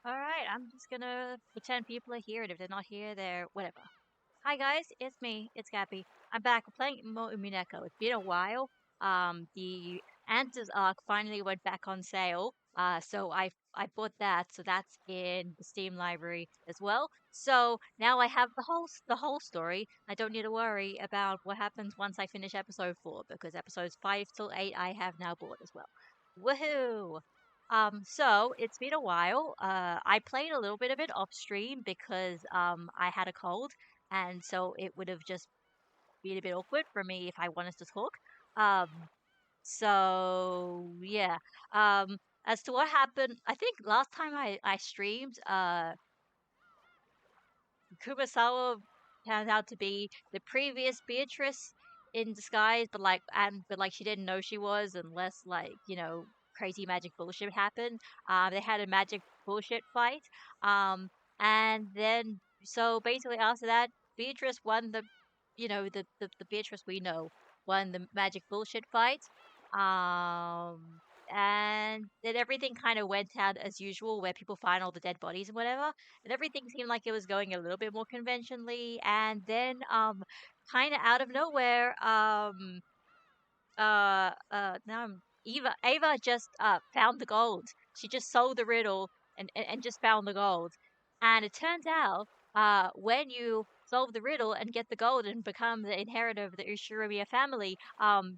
Alright, I'm just gonna pretend people are here, and if they're not here, they're whatever. Hi guys, it's me, it's Gabby. I'm back. We're playing more Umineko. It's been a while. The Answers arc finally went back on sale. So I bought that, so that's in the Steam library as well. So now I have the whole story. I don't need to worry about what happens once I finish episode 4 because episodes 5 till 8 I have now bought as well. Woohoo! So it's been a while. I played a little bit of it off stream because I had a cold, and so it would have just been a bit awkward for me if I wanted to talk. Um, so yeah. Um, as to what happened, I think last time I streamed, Kumasawa turned out to be the previous Beatrice in disguise, but she didn't know she was unless crazy magic bullshit happened. They had a magic bullshit fight. Um, and then so basically after that, Beatrice won the Beatrice we know won the magic bullshit fight. Um, and then everything kind of went out as usual, where people find all the dead bodies and whatever, and everything seemed like it was going a little bit more conventionally. And then, kind of out of nowhere, now Ava just found the gold. She just solved the riddle and just found the gold. And it turns out, when you solve the riddle and get the gold and become the inheritor of the Ushiromiya family,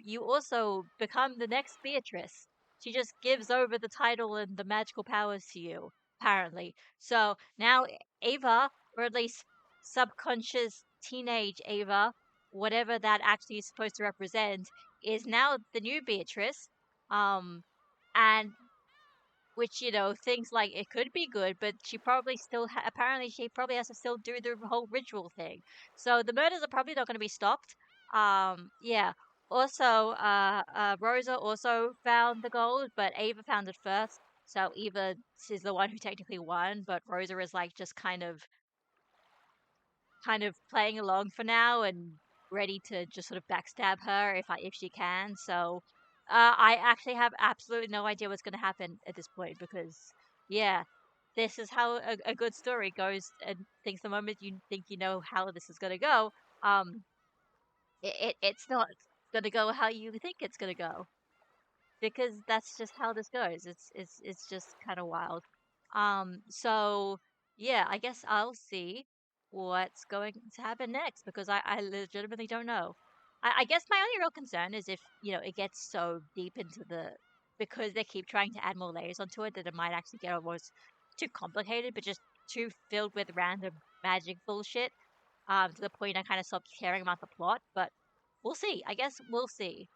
you also become the next Beatrice. She just gives over the title and the magical powers to you, apparently. So now Ava, or at least subconscious teenage Ava, whatever that actually is supposed to represent, is now the new Beatrice. And which, things like it could be good, but she probably still apparently she probably has to still do the whole ritual thing. So the murders are probably not going to be stopped. Yeah. Also, Rosa also found the gold, but Ava found it first. So Eva is the one who technically won, but Rosa is like just kind of playing along for now and ready to just sort of backstab her if she can. So I actually have absolutely no idea what's going to happen at this point because yeah, this is how a good story goes. And things the moment you think you know how this is going to go, um, it's not going to go how you think it's going to go because that's just how this goes. It's just kind of wild. So yeah, I guess I'll see what's going to happen next because I legitimately don't know. I guess my only real concern is if it gets so deep into because they keep trying to add more layers onto it that it might actually get almost too complicated, but just too filled with random magic bullshit. To the point I kind of stopped caring about the plot, but we'll see. I guess we'll see.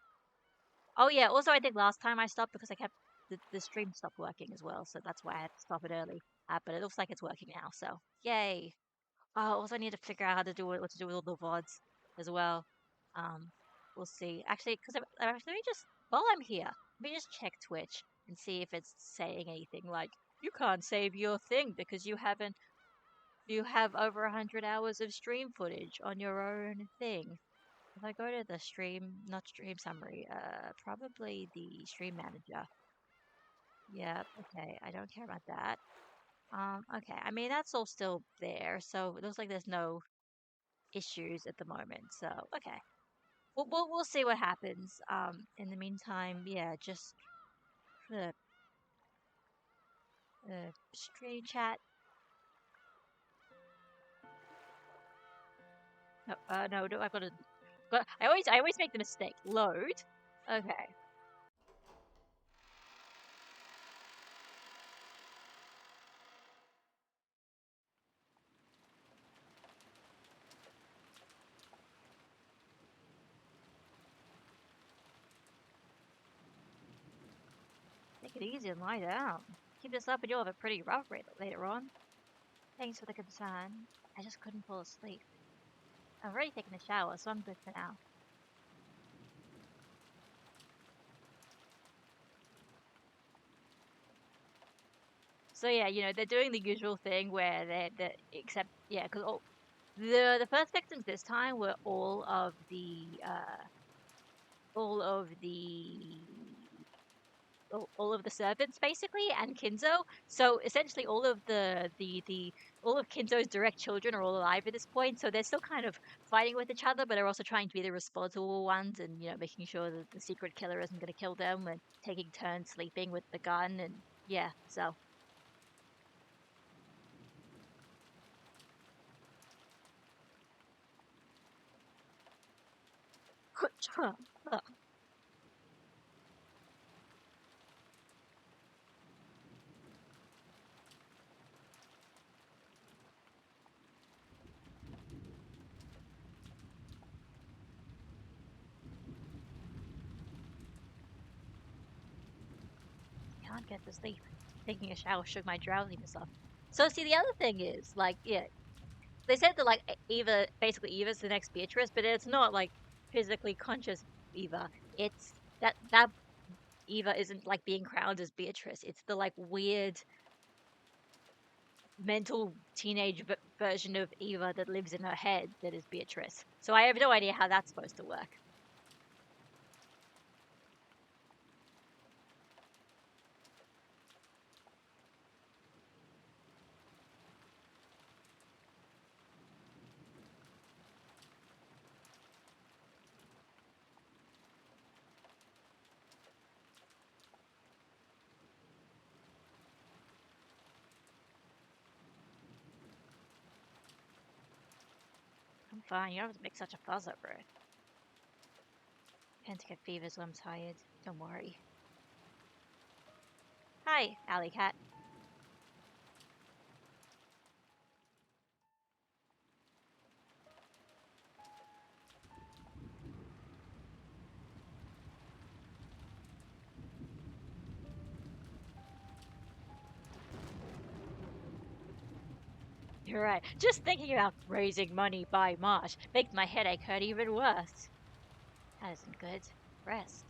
Oh yeah, also I think last time I stopped because I kept the stream stopped working as well, so that's why I had to stop it early. But it looks like it's working now, so yay. Oh, also I need to figure out how to do what to do with all the VODs as well. Um, we'll see. Actually, because let me just while I'm here, let me just check Twitch and see if it's saying anything like you can't save your thing because you have over 100 hours of stream footage on your own thing. If I go to the stream, not stream summary, probably the stream manager. Yep, okay, I don't care about that. Okay, I mean, that's all still there, so it looks like there's no issues at the moment, so, okay. We'll see what happens. In the meantime, yeah, just, uh, stream chat. No, no, I've got to, I always make the mistake. Load. Okay. Take it easy and lie down. Keep this up and you'll have it pretty rough later on. Thanks for the concern. I just couldn't fall asleep. I've already taken a shower, so I'm good for now. So yeah, they're doing the usual thing where they except yeah, because the first victims this time were all of the all of the servants basically and Kinzo. So essentially, all of the all of Kinzo's direct children are all alive at this point. So they're still kind of fighting with each other, but they're also trying to be the responsible ones, and making sure that the secret killer isn't going to kill them, and taking turns sleeping with the gun, and yeah. So can't get to sleep. Taking a shower shook my drowsiness off. So see, the other thing is like, yeah, they said that like Eva, basically Eva's the next Beatrice, but it's not like physically conscious Eva. It's that Eva isn't like being crowned as Beatrice. It's the like weird mental teenage version of Eva that lives in her head that is Beatrice. So I have no idea how that's supposed to work. I'm fine. You don't have to make such a fuss over it. I tend to get fevers when I'm tired. Don't worry. Hi, Alley Cat. You're right. Just thinking about raising money by March makes my headache hurt even worse. That isn't good. Rest.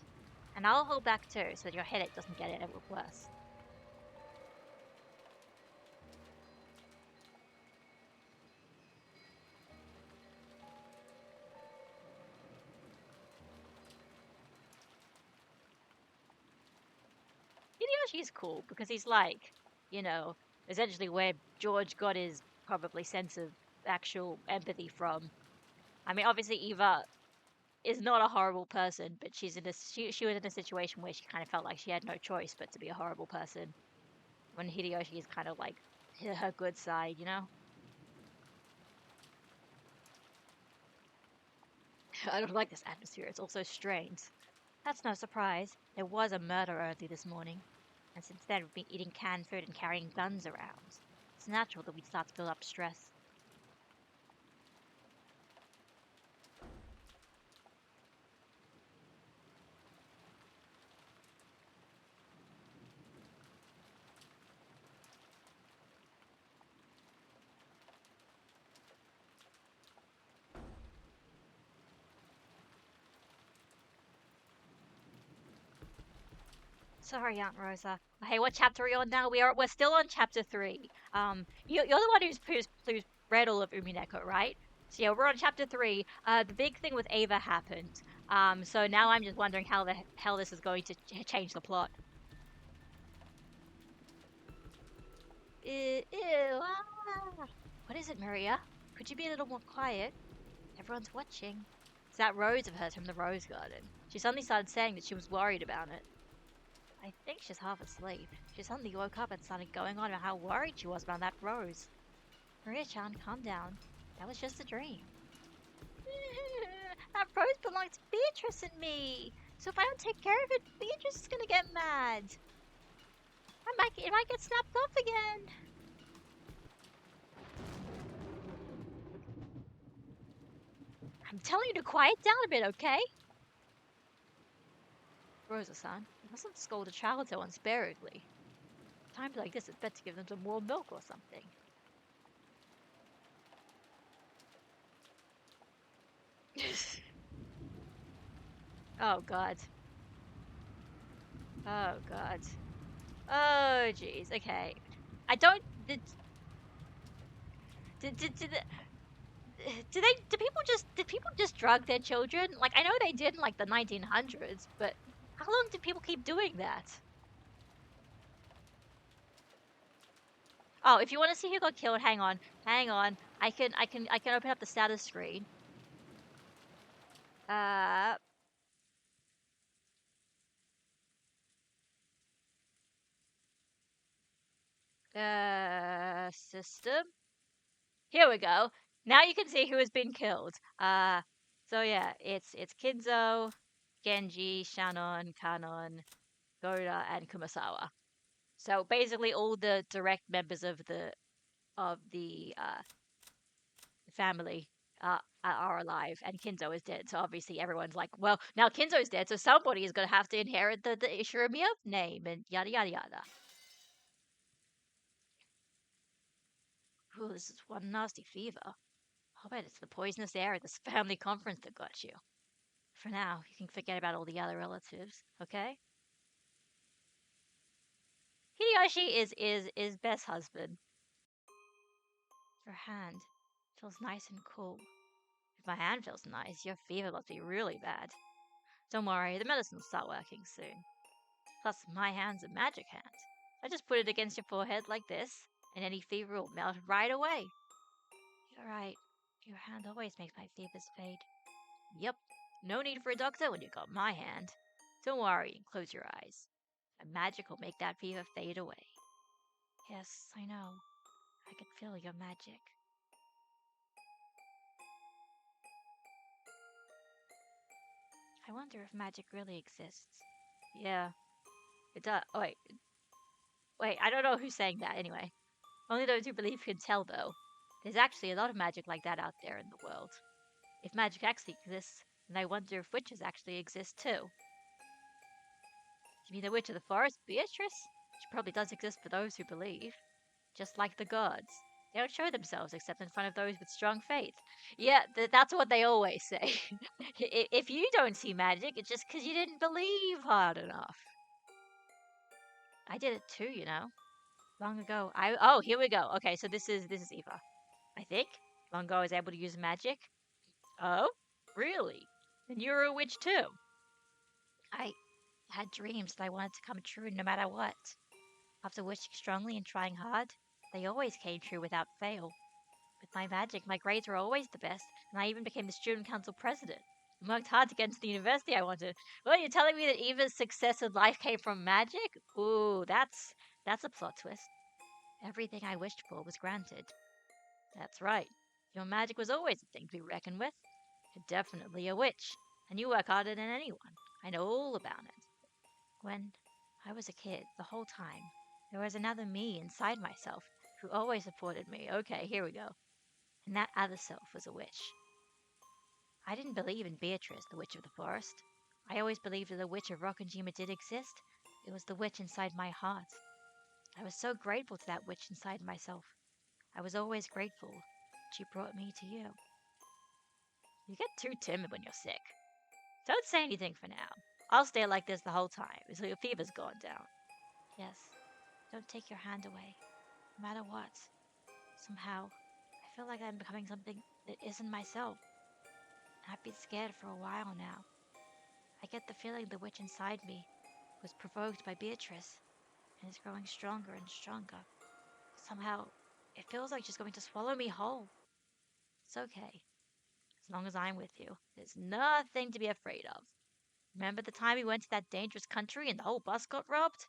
And I'll hold back too, so that your headache doesn't get any worse. Hideyoshi's cool because he's like, you know, essentially where George got his probably sense of actual empathy from. I mean, obviously Eva is not a horrible person, but she was in a situation where she kind of felt like she had no choice but to be a horrible person. When Hideyoshi is kind of like her good side, you know? I don't like this atmosphere. It's also strange. That's no surprise. There was a murder early this morning, and since then we've been eating canned food and carrying guns around. It's natural that we'd start to build up stress. Sorry, Aunt Rosa. Hey, what chapter are we on now? We're still on chapter 3. You're the one who's read all of Umineko, right? So yeah, we're on chapter 3. The big thing with Ava happened. So now I'm just wondering how the hell this is going to change the plot. Ew, ah. What is it, Maria? Could you be a little more quiet? Everyone's watching. It's that Rose of hers from the Rose Garden. She suddenly started saying that she was worried about it. I think she's half asleep. She suddenly woke up and started going on about how worried she was about that rose. Maria-chan, calm down. That was just a dream. That rose belonged to Beatrice and me. So if I don't take care of it, Beatrice is gonna get mad. It might get snapped off again. I'm telling you to quiet down a bit, okay? Rosa-san, you mustn't scold a child so unsparingly. Times like this, it's better to give them some warm milk or something. Oh god. Oh god. Oh jeez. Okay. I don't. Did did people just drug their children? Like I know they did in like the 1900s, but how long did people keep doing that? Oh, if you want to see who got killed, hang on, hang on. I can open up the status screen. Uh, system. Here we go. Now you can see who has been killed. So yeah, it's Kinzo, Genji, Shannon, Kanon, Goda, and Kumasawa. So basically, all the direct members of the family are alive, and Kinzo is dead. So obviously, everyone's like, well, now Kinzo's dead, so somebody is going to have to inherit the Ishiramiya name, and yada yada yada. Ooh, this is one nasty fever. I'll bet it's the poisonous air at this family conference that got you. For now, you can forget about all the other relatives, okay? Hideyoshi is best husband. Your hand feels nice and cool. If my hand feels nice, your fever must be really bad. Don't worry, the medicine will start working soon. Plus, my hand's a magic hand. I just put it against your forehead like this, and any fever will melt right away. You're right. Your hand always makes my fevers fade. Yep, no need for a doctor when you got my hand. Don't worry and close your eyes. A magic will make that fever fade away. Yes, I know. I can feel your magic. I wonder if magic really exists. Yeah, it does. Oh, wait, I don't know who's saying that anyway. Only those who believe can tell, though. There's actually a lot of magic like that out there in the world. If magic actually exists, then I wonder if witches actually exist too. You mean the witch of the forest, Beatrice? She probably does exist for those who believe. Just like the gods. They don't show themselves except in front of those with strong faith. Yeah, that's what they always say. If you don't see magic, it's just because you didn't believe hard enough. I did it too, you know. Long ago, oh, here we go. Okay, so this is Eva. I think long ago I was able to use magic. Oh, really? Then you were a witch too. I had dreams that I wanted to come true no matter what. After wishing strongly and trying hard, they always came true without fail. With my magic, my grades were always the best, and I even became the student council president. I worked hard to get into the university I wanted. Well, you're telling me that Eva's success in life came from magic? Ooh, that's a plot twist. Everything I wished for was granted. That's right. Your magic was always a thing to be reckoned with. You're definitely a witch, and you work harder than anyone. I know all about it. When I was a kid, the whole time, there was another me inside myself who always supported me. Okay, here we go. And that other self was a witch. I didn't believe in Beatrice, the witch of the forest. I always believed that the witch of Rokkenjima did exist. It was the witch inside my heart. I was so grateful to that witch inside myself. I was always grateful. She brought me to you. You get too timid when you're sick. Don't say anything for now. I'll stay like this the whole time until your fever's gone down. Yes, don't take your hand away, no matter what. Somehow, I feel like I'm becoming something that isn't myself. I've been scared for a while now. I get the feeling the witch inside me was provoked by Beatrice and is growing stronger and stronger. Somehow, it feels like she's going to swallow me whole. It's okay. As long as I'm with you, there's nothing to be afraid of. Remember the time we went to that dangerous country and the whole bus got robbed?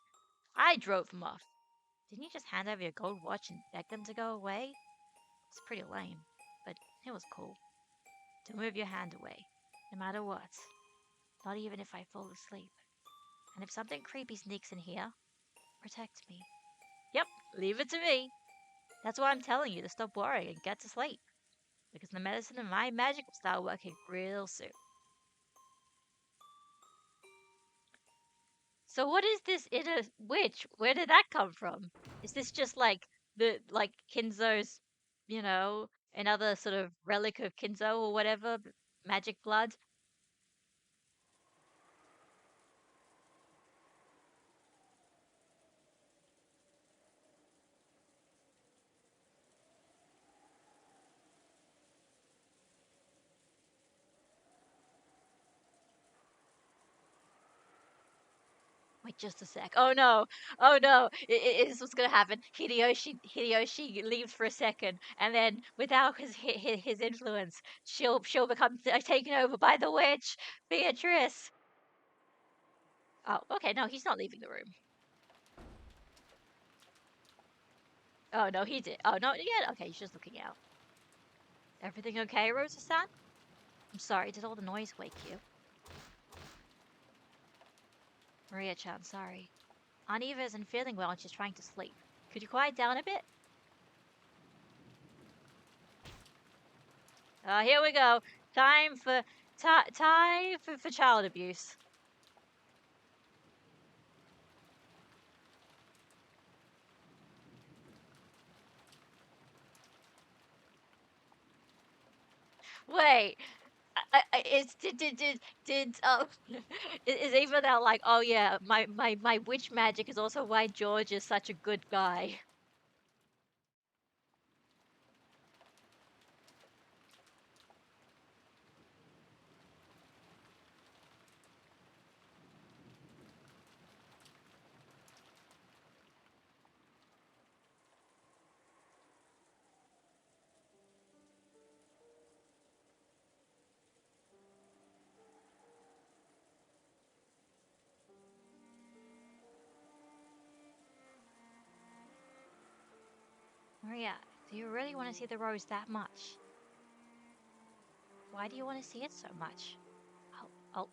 I drove them off. Didn't you just hand over your gold watch and beg them to go away? It's pretty lame, but it was cool. Don't move your hand away, no matter what. Not even if I fall asleep. And if something creepy sneaks in here, protect me. Yep, leave it to me. That's why I'm telling you to stop worrying and get to sleep. Because the medicine and my magic will start working real soon. So what is this inner witch? Where did that come from? Is this just like the like Kinzo's, another sort of relic of Kinzo or whatever, magic blood? Wait, wait just a sec. Oh no, oh no, this what's gonna happen. Hideyoshi leaves for a second, and then without his influence, she'll become taken over by the witch, Beatrice. Oh, okay, no, he's not leaving the room. Oh no, he did. Oh no, yeah, okay, he's just looking out. Everything okay, Rosa-san? I'm sorry, did all the noise wake you? Maria-chan, sorry. Aunt Eva isn't feeling well and she's trying to sleep. Could you quiet down a bit? Here we go. Time for time for child abuse. Wait, it's did is Eva now like, oh yeah, my witch magic is also why George is such a good guy. Maria, do you really want to see the rose that much? Why do you want to see it so much? Oh, oh,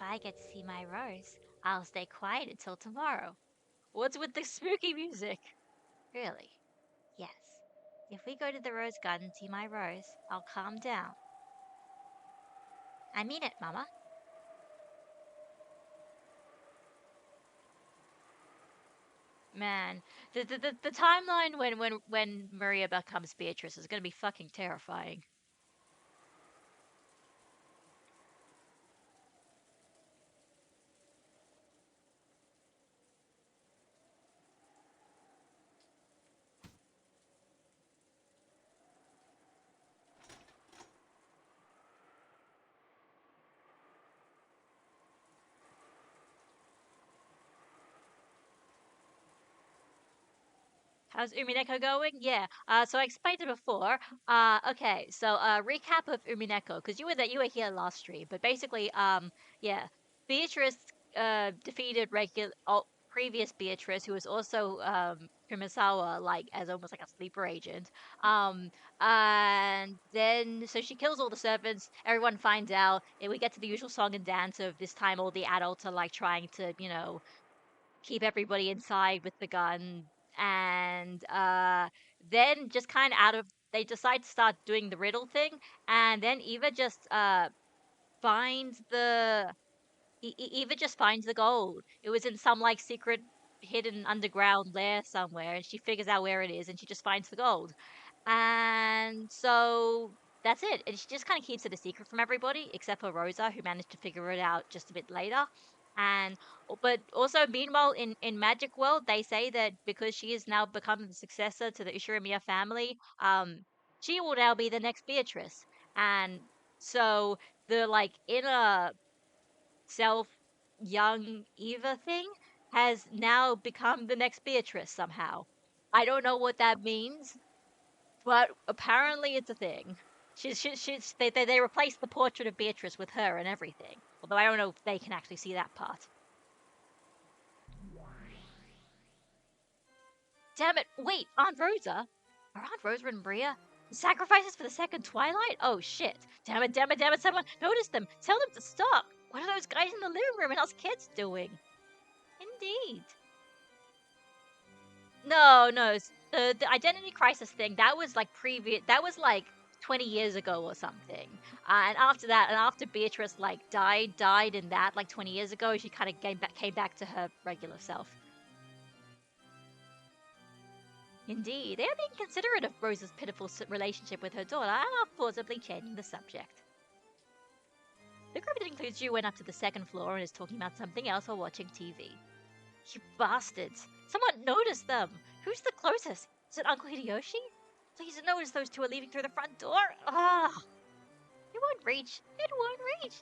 if I get to see my rose, I'll stay quiet until tomorrow. What's with the spooky music? Really? Yes. If we go to the rose garden and see my rose, I'll calm down. I mean it, Mama. Man, the timeline when Maria becomes Beatrice is gonna be fucking terrifying. How's Umineko going? Yeah. So I explained it before. Okay. So recap of Umineko, because you were here last stream, but basically, yeah, Beatrice defeated previous Beatrice, who was also Kumasawa, like as almost like a sleeper agent. Um, and then so she kills all the servants. Everyone finds out, and we get to the usual song and dance of this time all the adults are like trying to, keep everybody inside with the gun, and then just kind of out of they decide to start doing the riddle thing, and then finds the Eva just finds the gold. It was in some like secret hidden underground lair somewhere, and she figures out where it is, and she just finds the gold. And so that's it. And she just kind of keeps it a secret from everybody, except for Rosa, who managed to figure it out just a bit later. And but also, meanwhile, in Magic World, they say that because she has now become the successor to the Ushirimiya family, she will now be the next Beatrice. And so the like inner self young Eva thing has now become the next Beatrice somehow. I don't know what that means, but apparently it's a thing. They replaced the portrait of Beatrice with her and everything. Although I don't know if they can actually see that part. Damn it! Wait, Aunt Rosa? Are Aunt Rosa and Maria sacrifices for the second Twilight? Oh shit! Damn it! Damn it! Damn it! Someone notice them! Tell them to stop! What are those guys in the living room and us kids doing? Indeed. No, no. The identity crisis thing, that was like previous. That was like 20 years ago or something. And after that, and after Beatrice like died in that like 20 years ago, she kind of came back to her regular self. Indeed, they are being considerate of Rose's pitiful relationship with her daughter and are forcibly changing the subject. The group that includes you went up to the second floor and is talking about something else while watching TV. You bastards! Someone noticed them! Who's the closest? Is it Uncle Hideyoshi? Please notice those two are leaving through the front door! Ah! It won't reach! It won't reach!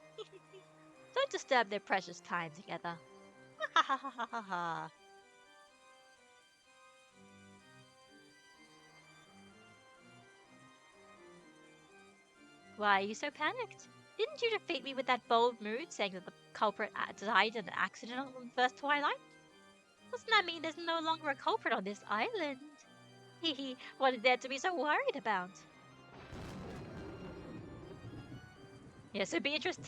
Don't disturb their precious time together. Ha ha ha ha ha ha. Why are you so panicked? Didn't you defeat me with that bold mood, saying that the culprit died in an accident on the first twilight? Doesn't that mean there's no longer a culprit on this island? Hee what is there to be so worried about? Yeah, so Beatrice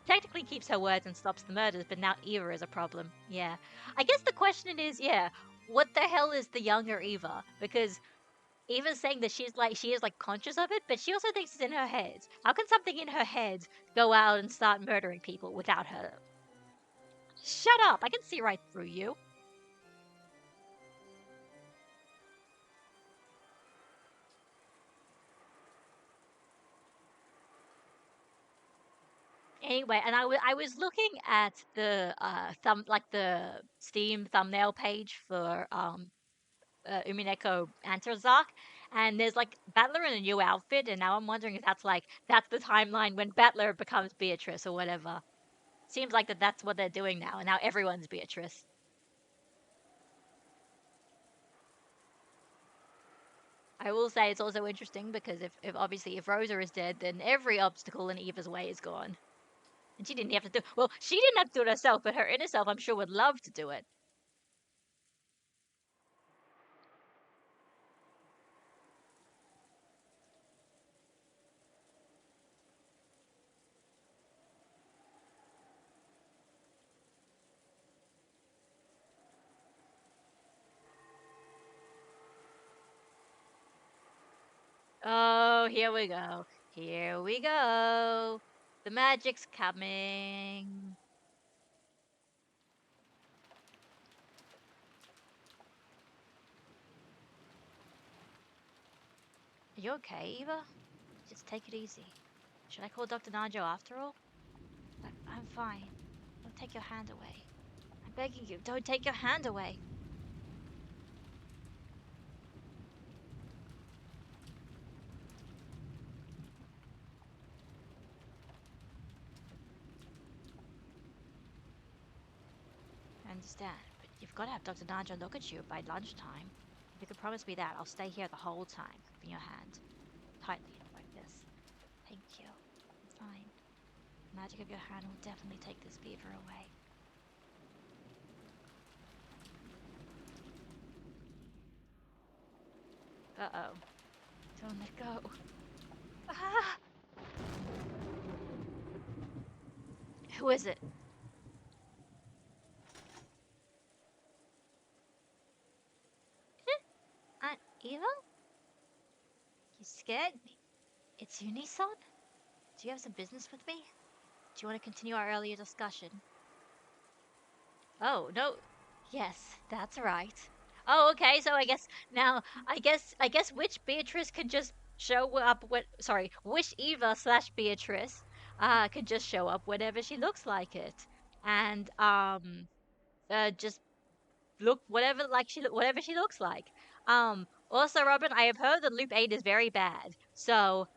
technically keeps her words and stops the murders, but now Eva is a problem. Yeah. I guess the question is, yeah, what the hell is the younger Eva? Because Eva's saying that she is like conscious of it, but she also thinks it's in her head. How can something in her head go out and start murdering people without her? Shut up! I can see right through you. Anyway, and I was looking at the the Steam thumbnail page for Umineko enters Zark, and there's like Battler in a new outfit, and now I'm wondering if that's the timeline when Battler becomes Beatrice or whatever. Seems like that's what they're doing now, and now everyone's Beatrice. I will say it's also interesting because if obviously if Rosa is dead, then every obstacle in Eva's way is gone. And she didn't have to do well, she didn't have to do it herself, but her inner self I'm sure would love to do it. Oh, here we go. Here we go. The magic's coming. Are you okay, Eva? Just take it easy. Should I call Dr. Najo after all? I'm fine. Don't take your hand away. I'm begging you, don't take your hand away. I understand, but you've got to have Dr. Najo look at you by lunchtime. If you could promise me that, I'll stay here the whole time, gripping your hand. Tightly, like this. Thank you. I'm fine. The magic of your hand will definitely take this fever away. Uh-oh. Don't let go. Ah! Who is it? Aunt Eva? You scared me. It's you, Nissan? Do you have some business with me? Do you want to continue our earlier discussion? Oh, no. Yes, that's right. Oh, okay, so I guess which Beatrice could just show up which Eva slash Beatrice could just show up whenever she looks like it. And just look whatever she looks like. Also, Robin, I have heard that Loop 8 is very bad. So,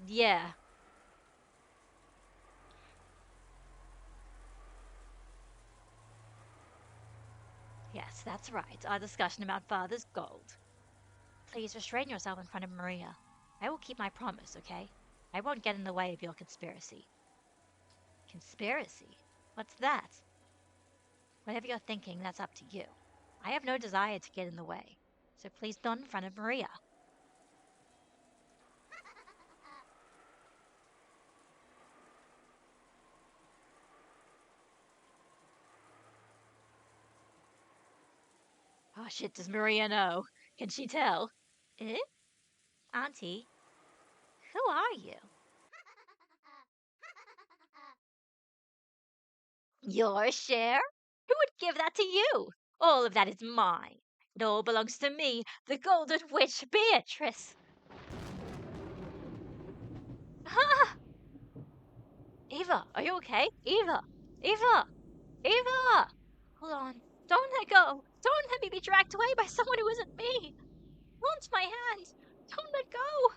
yeah. Yes, that's right. Our discussion about Father's gold. Please restrain yourself in front of Maria. I will keep my promise, okay? I won't get in the way of your conspiracy. Conspiracy? What's that? Whatever you're thinking, that's up to you. I have no desire to get in the way. So please not in front of Maria. Oh shit, does Maria know? Can she tell? Eh? Auntie, who are you? Your share? Who would give that to you? All of that is mine. It all belongs to me, the Golden Witch Beatrice. Ah! Eva, are you okay? Eva! Eva! Eva! Hold on. Don't let go. Don't let me be dragged away by someone who isn't me. Hold my hand. Don't let go.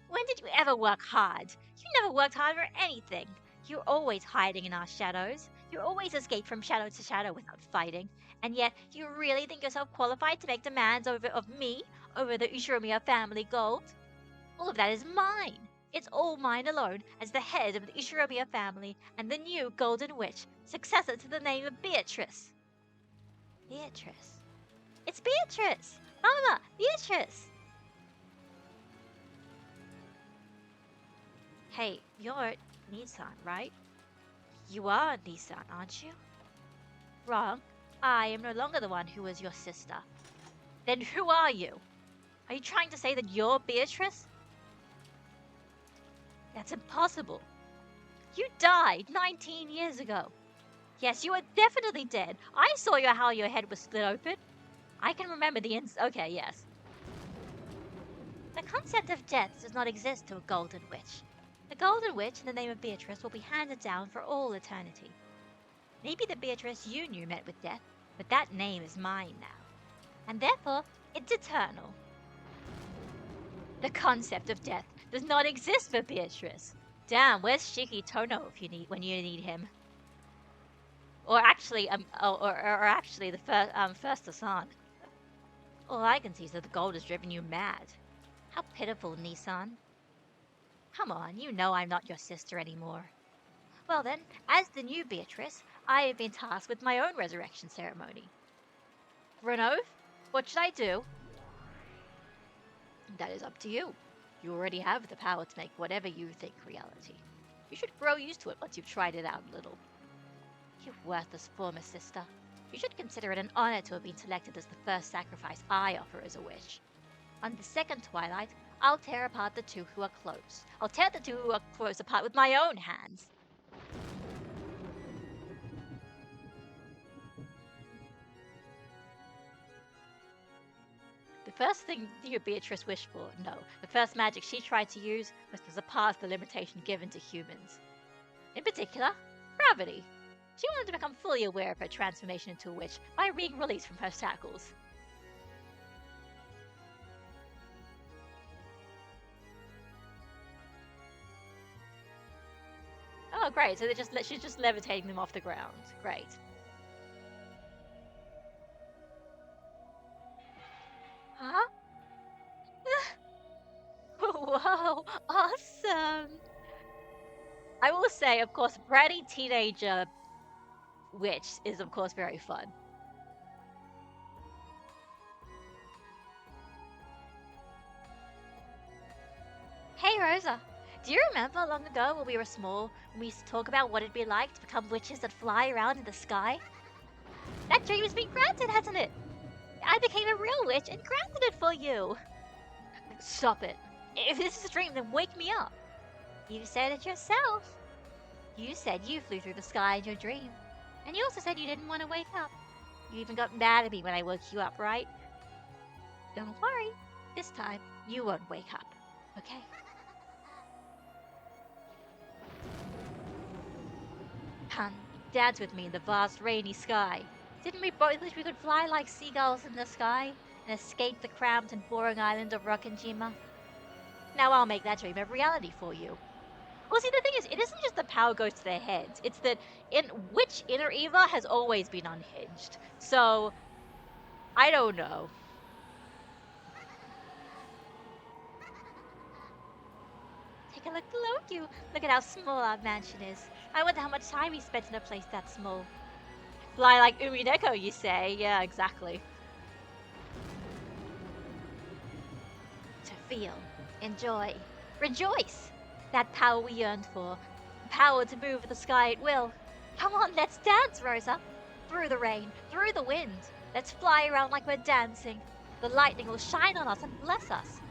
When did you ever work hard? You never worked hard for anything. You're always hiding in our shadows. You always escape from shadow to shadow without fighting. And yet, you really think yourself qualified to make demands of me, over the Ushiromiya family gold? All of that is mine. It's all mine alone as the head of the Ushiromiya family and the new Golden Witch, successor to the name of Beatrice. Beatrice. It's Beatrice! Mama, Beatrice! Hey, you're Nissan, right? You are Nissan, aren't you? Wrong. I am no longer the one who was your sister. Then who are you? Are you trying to say that you're Beatrice? That's impossible. You died 19 years ago. Yes, you are definitely dead. I saw how your head was split open. I can remember the Okay, yes. The concept of death does not exist to a Golden Witch. The Golden Witch in the name of Beatrice will be handed down for all eternity. Maybe the Beatrice you knew met with death, but that name is mine now. And therefore, it's eternal. The concept of death does not exist for Beatrice. Damn, where's Shiki Tono when you need him? Or actually, actually the first Asan. All I can see is that the gold has driven you mad. How pitiful, Nissan. Come on, you know I'm not your sister anymore. Well then, as the new Beatrice, I have been tasked with my own resurrection ceremony. For an oath? What should I do? That is up to you. You already have the power to make whatever you think reality. You should grow used to it once you've tried it out a little. You worthless former sister. You should consider it an honor to have been selected as the first sacrifice I offer as a witch. On the second twilight, I'll tear apart the two who are close. I'll tear the two who are close apart with my own hands. The first thing you Beatrice wished for, no. The first magic she tried to use was to surpass the limitation given to humans. In particular, gravity. She wanted to become fully aware of her transformation into a witch by being released from her shackles. Oh, great. So she's just levitating them off the ground. Great. Huh? Whoa, awesome. I will say, of course, bratty teenager witch is, of course, very fun. Hey, Rosa. Do you remember long ago when we were small, when we used to talk about what it'd be like to become witches that fly around in the sky? That dream has been granted, hasn't it? I became a real witch and granted it for you. Stop it. If this is a dream, then wake me up. You said it yourself. You said you flew through the sky in your dream. And you also said you didn't want to wake up. You even got mad at me when I woke you up, right? Don't worry. This time, you won't wake up. Okay? Hun, Dad's with me in the vast rainy sky. Didn't we both wish we could fly like seagulls in the sky and escape the cramped and boring island of Rokkenjima? Now I'll make that dream a reality for you. Well, see, the thing is, it isn't just the power goes to their heads. It's that which inner Eva has always been unhinged. So, I don't know. Take a look below you. Look at how small our mansion is. I wonder how much time we spent in a place that small. Fly like Umineko, you say? Yeah, exactly. To feel, enjoy, rejoice. That power we yearned for. The power to move the sky at will. Come on, let's dance, Rosa. Through the rain, through the wind. Let's fly around like we're dancing. The lightning will shine on us and bless us.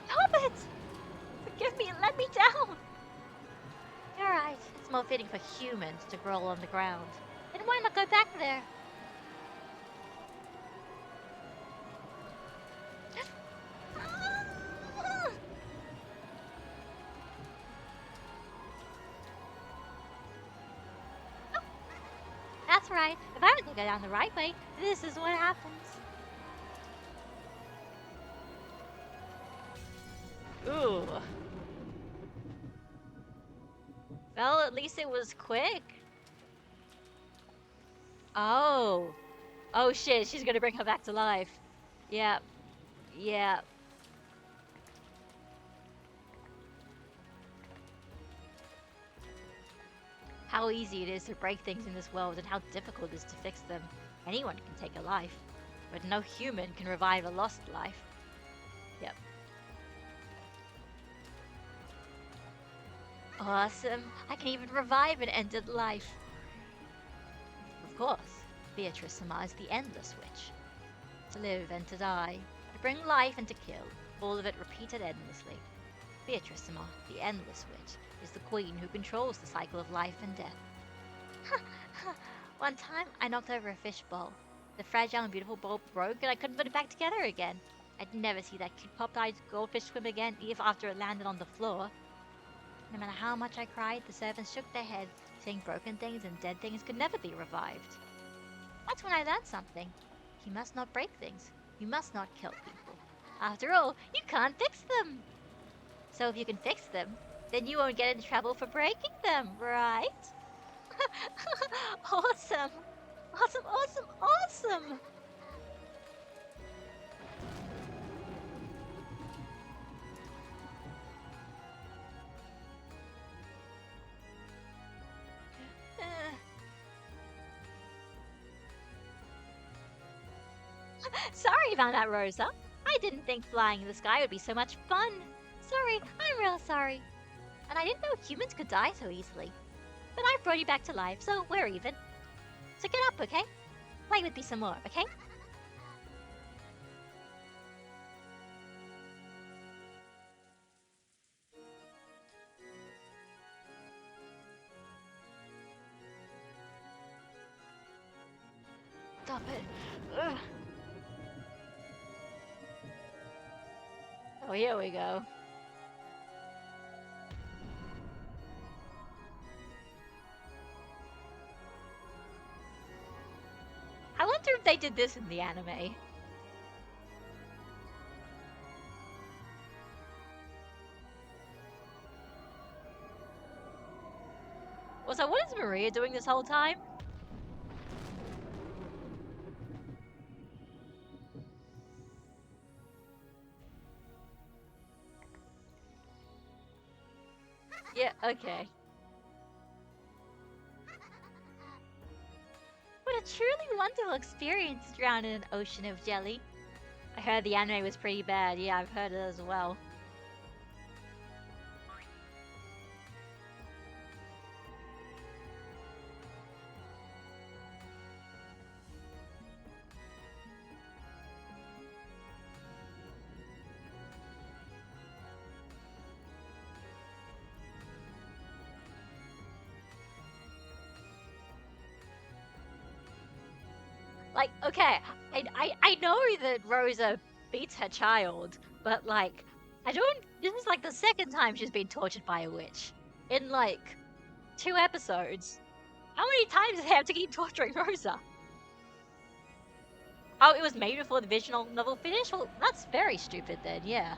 Stop it! Forgive me and let me down. You're right. It's more fitting for humans to growl on the ground. Then why not go back there? That's right. If I were to go down the right way, this is what happens. Ooh. Well, at least it was quick. Oh. Oh shit, she's gonna bring her back to life. Yeah. Yeah. How easy it is to break things in this world and how difficult it is to fix them. Anyone can take a life, but no human can revive a lost life. Yep. Awesome. I can even revive an ended life. Of course, Beatrice Sama is the endless witch. To live and to die, to bring life and to kill, all of it repeated endlessly. Beatrice Sama, the endless witch, is the queen who controls the cycle of life and death. One time, I knocked over a fishbowl. The fragile and beautiful bowl broke and I couldn't put it back together again. I'd never see that cute pop-eyed goldfish swim again, even after it landed on the floor. No matter how much I cried, the servants shook their heads, saying broken things and dead things could never be revived. That's when I learned something. You must not break things. You must not kill people. After all, you can't fix them. So if you can fix them, then you won't get in trouble for breaking them, right? Awesome! Awesome, awesome, awesome! Sorry about that, Rosa. I didn't think flying in the sky would be so much fun. Sorry, I'm real sorry. And I didn't know humans could die so easily. But I brought you back to life, so we're even. So get up, okay? Play with me some more, okay? Stop it. Ugh. Oh, here we go. I wonder if they did this in the anime. Also, what is Maria doing this whole time? Yeah, okay. What a truly wonderful experience to drown in an ocean of jelly. I heard the anime was pretty bad. Yeah, I've heard it as well. Like, okay, I know that Rosa beats her child, but like, I don't. This is like the second time she's been tortured by a witch in like 2 episodes. How many times do they have to keep torturing Rosa? Oh, it was made before the visual novel finished? Well, that's very stupid then, yeah.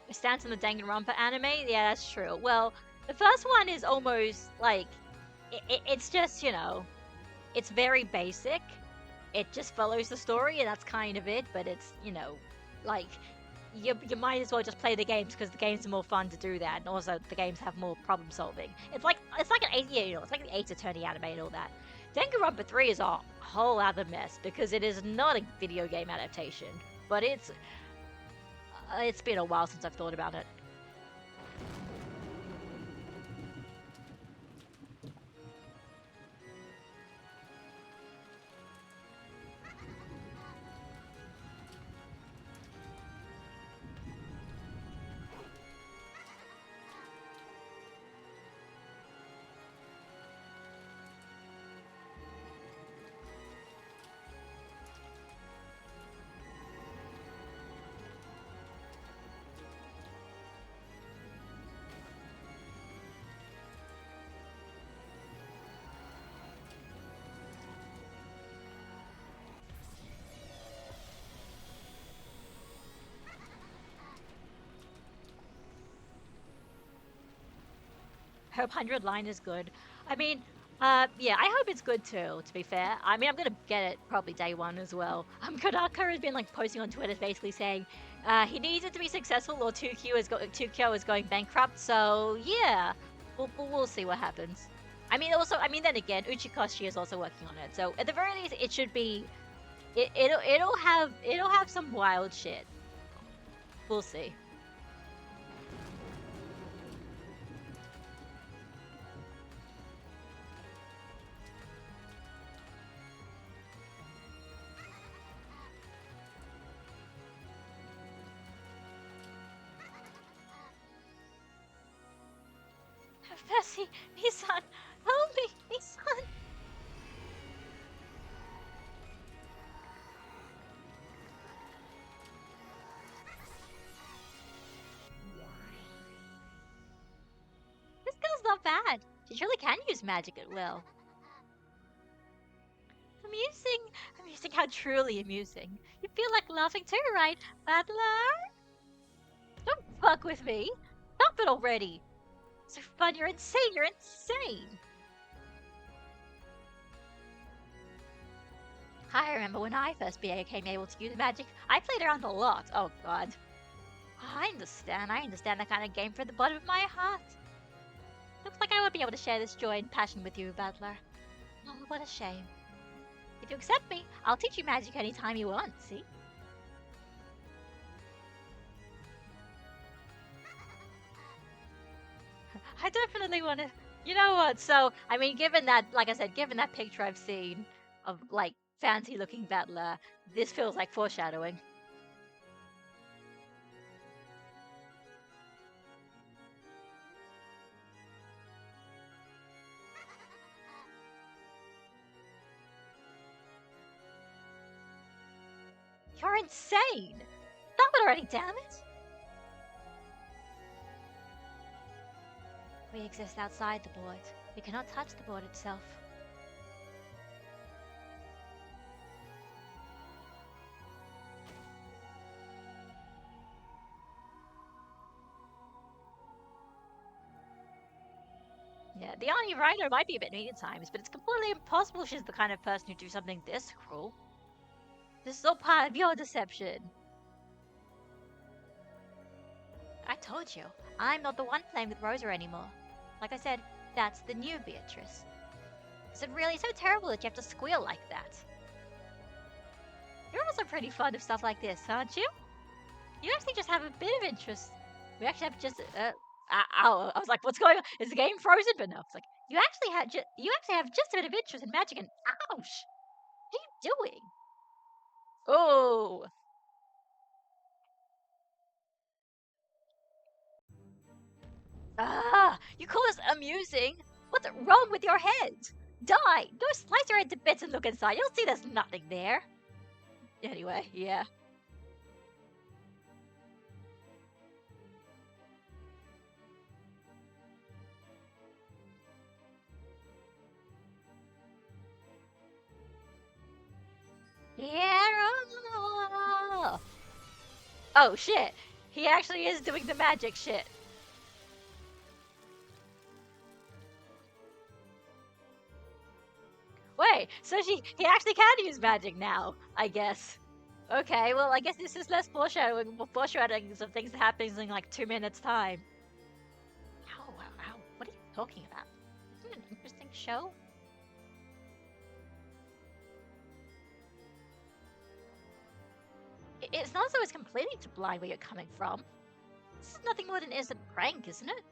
It stands in the Danganronpa anime? Yeah, that's true. Well, the first one is almost like, it's just, you know, it's very basic. It just follows the story and that's kind of it, but it's, you know, like, you might as well just play the games because the games are more fun to do that, and also the games have more problem solving. It's like an 8 it's like the Ace Attorney anime and all that. Danganronpa 3 is a whole other mess because it is not a video game adaptation, but it's been a while since I've thought about it. Hope 100 line is good. I mean, yeah, I hope it's good too, to be fair. I mean, I'm gonna get it probably day one as well. Kodaka has been like posting on Twitter basically saying he needs it to be successful or 2Kyo is going bankrupt, so yeah, we'll see what happens. I mean, then again, Uchikoshi is also working on it, so at the very least, it should be, it'll have some wild shit. We'll see. Bessie, Nissan, help me, Nissan. This girl's not bad. She surely can use magic at will. Amusing, how truly amusing. You feel like laughing too, right, Battler? Don't fuck with me. Stop it already. So fun, you're insane. I remember when I first became able to use magic, I played around a lot. Oh god. I understand that kind of game from the bottom of my heart. Looks like I won't be able to share this joy and passion with you, Battler. Oh, what a shame. If you accept me, I'll teach you magic anytime you want, see? I definitely want to... You know what, so, I mean, given that, like I said, given that picture I've seen of, like, fancy-looking Battler, this feels like foreshadowing. You're insane! Stop it already, damn it! We exist outside the board. We cannot touch the board itself. Yeah, the Ani Rhino might be a bit mean at times, but it's completely impossible she's the kind of person who'd do something this cruel. This is all part of your deception. I told you, I'm not the one playing with Rosa anymore. Like I said, that's the new Beatrice. Is it really so terrible that you have to squeal like that? You're also pretty fond of stuff like this, aren't you? You actually just have a bit of interest. We actually have just I was like, what's going on? Is the game frozen? But no, it's like you actually have just a bit of interest in magic. And ouch, what are you doing? Oh, you call this amusing? What's wrong with your head? Die! Go slice your head to bits and look inside. You'll see there's nothing there. Anyway, yeah. Yeah. Oh shit! He actually is doing the magic shit. Wait, so he actually can use magic now, I guess. Okay, well, I guess this is less foreshadowing, more foreshadowings of things happening in like 2 minutes' time. Ow. What are you talking about? Isn't it an interesting show? It's not as though it's completely to blind where you're coming from. This is nothing more than an innocent prank, isn't it?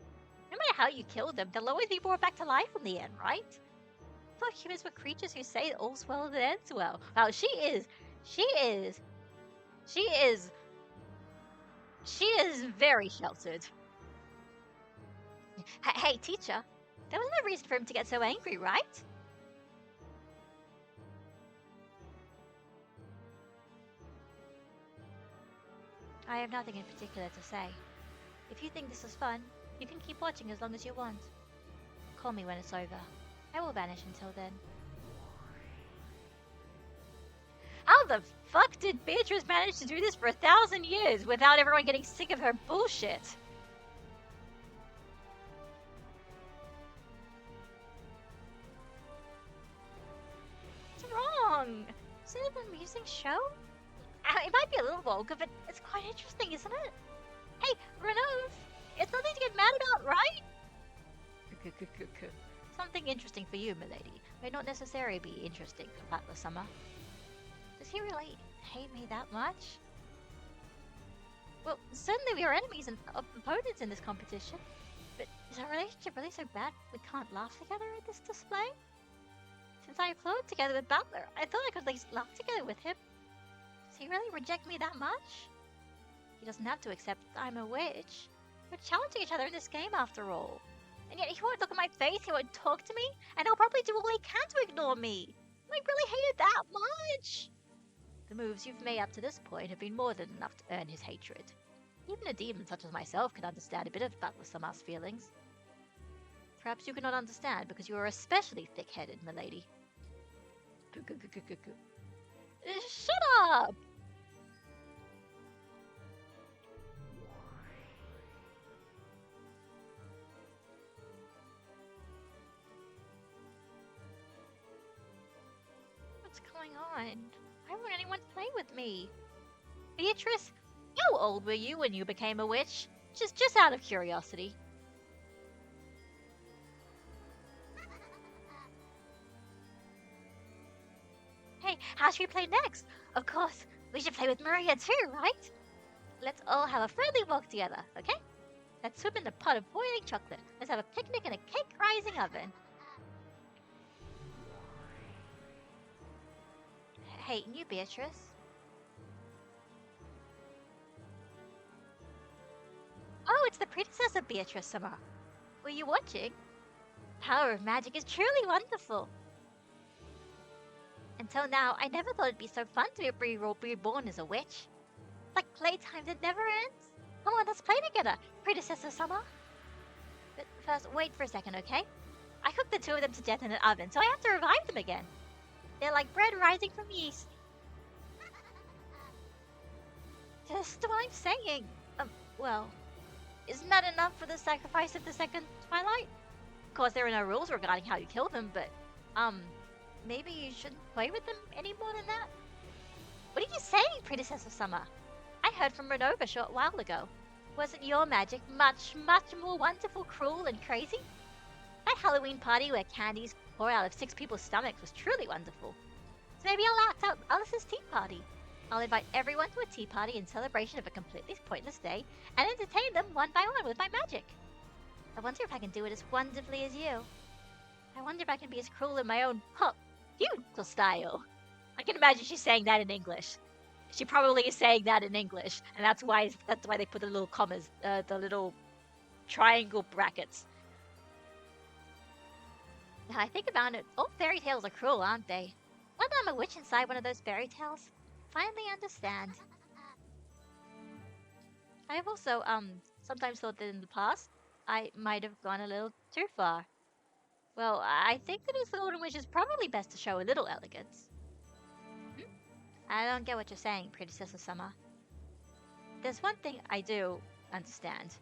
No matter how you kill them, they'll always be brought back to life in the end, right? I thought humans were creatures who say all's well that ends well. Wow, she is very sheltered. Hey, teacher, there was no reason for him to get so angry, right? I have nothing in particular to say. If you think this is fun, you can keep watching as long as you want. Call me when it's over. I will vanish until then. How the fuck did Beatrice manage to do this for 1,000 years without everyone getting sick of her bullshit? What's wrong? Is it an amusing show? It might be a little vulgar, but it's quite interesting, isn't it? Hey, Renove, it's nothing to get mad about, right? Something interesting for you, milady, may not necessarily be interesting for Patla Summer. Does he really hate me that much? Well, certainly we are enemies and opponents in this competition, but is our relationship really so bad we can't laugh together at this display? Since I applauded together with Butler, I thought I could at least laugh together with him. Does he really reject me that much? He doesn't have to accept that I'm a witch. We're challenging each other in this game after all. And yet he won't look at my face, he won't talk to me, and he'll probably do all he can to ignore me. I really hate it that much. The moves you've made up to this point have been more than enough to earn his hatred. Even a demon such as myself can understand a bit of Butler Summer's feelings. Perhaps you cannot understand because you are especially thick-headed, milady. Shut up! What's going on? Why won't anyone play with me? Beatrice, how old were you when you became a witch? Just out of curiosity. Hey, how should we play next? Of course, we should play with Maria too, right? Let's all have a friendly walk together, okay? Let's swim in a pot of boiling chocolate. Let's have a picnic in a cake-rising oven. Hey, new Beatrice. Oh, it's the predecessor Beatrice Summer. Were you watching? Power of magic is truly wonderful. Until now, I never thought it'd be so fun to be reborn as a witch. Like playtime that never ends. Come on, let's play together, predecessor Summer. But first, wait for a second, okay? I cooked the two of them to death in an oven, so I have to revive them again. They're like bread rising from yeast. Just what I'm saying. Well, isn't that enough for the sacrifice of the second Twilight? Of course, there are no rules regarding how you kill them, but, maybe you shouldn't play with them any more than that? What are you saying, predecessor Summer? I heard from Renova a short while ago. Wasn't your magic much, much more wonderful, cruel, and crazy? That Halloween party where candies pour out of 6 people's stomachs was truly wonderful. So maybe I'll act out Alice's tea party. I'll invite everyone to a tea party in celebration of a completely pointless day and entertain them one by one with my magic. I wonder if I can do it as wonderfully as you. I wonder if I can be as cruel in my own feudal style. I can imagine she's saying that in English. She probably is saying that in English, and that's why they put the little commas, the little triangle brackets. Now I think about it, all fairy tales are cruel, aren't they? Now that I'm a witch inside one of those fairy tales, finally understand. I've also sometimes thought that in the past I might have gone a little too far. Well, I think that as the Golden Witch is probably best to show a little elegance. I don't get what you're saying, predecessor Summer. There's one thing I do understand.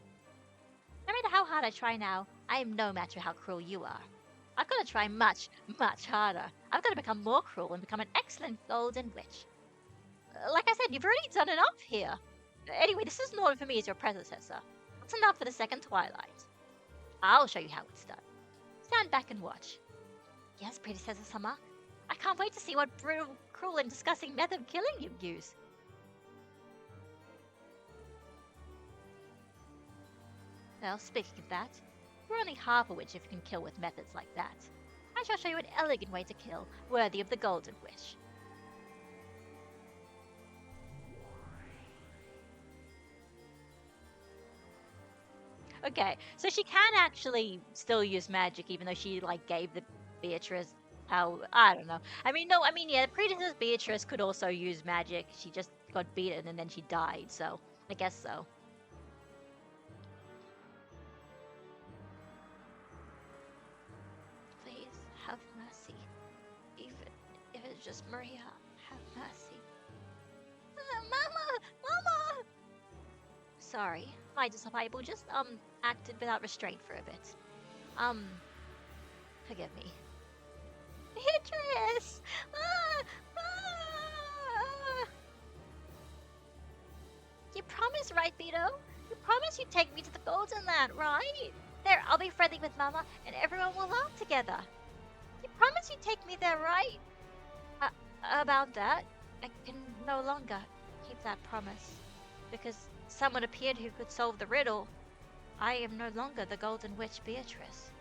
No matter how hard I try now, I am no match for how cruel you are. I've got to try much, much harder. I've got to become more cruel and become an excellent golden witch. Like I said, you've already done enough here. Anyway, this is not for me as your predecessor. That's enough for the second Twilight. I'll show you how it's done. Stand back and watch. Yes, predecessor Sama. I can't wait to see what brutal, cruel, and disgusting method of killing you use. Well, speaking of that, you're only half a witch if you can kill with methods like that. I shall show you an elegant way to kill, worthy of the Golden Wish. Okay, so she can actually still use magic, even though she like gave the Beatrice how I don't know. I mean, no, I mean yeah, the predecessor Beatrice could also use magic. She just got beaten and then she died, so I guess so. Please have mercy, even if it's just Maria. Have mercy, Mama, Mama. Sorry, my disciple just acted without restraint for a bit. Um, Forgive me. Beatrice! Ah! Ah! You promised, right, Beto? You promised you'd take me to the Golden Land, right? There, I'll be friendly with Mama, and everyone will laugh together. You promised you'd take me there, right? Uh, about that, I can no longer keep that promise. Because someone appeared who could solve the riddle. I am no longer the Golden Witch Beatrice.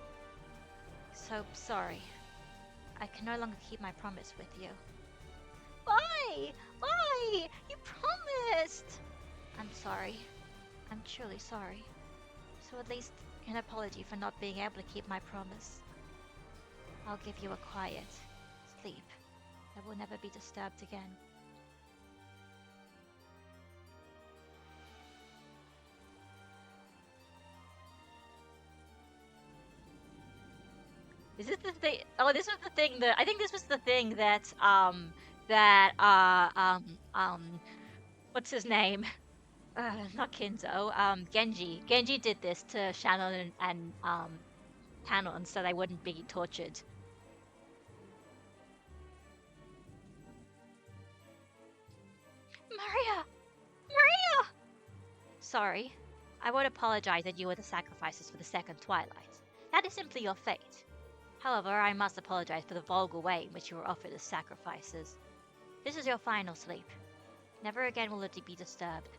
So sorry. I can no longer keep my promise with you. Why? Why? You promised! I'm sorry. I'm truly sorry. So at least an apology for not being able to keep my promise. I'll give you a quiet sleep that will never be disturbed again. Is this the thing? Oh, this was the thing that I think this was the thing that that what's his name? Not Kinzo. Genji. Genji did this to Shannon and Tanon so they wouldn't be tortured. Maria, Maria. Sorry, I won't apologize that you were the sacrifices for the second Twilight. That is simply your fate. However, I must apologize for the vulgar way in which you were offered as sacrifices. This is your final sleep. Never again will it be disturbed.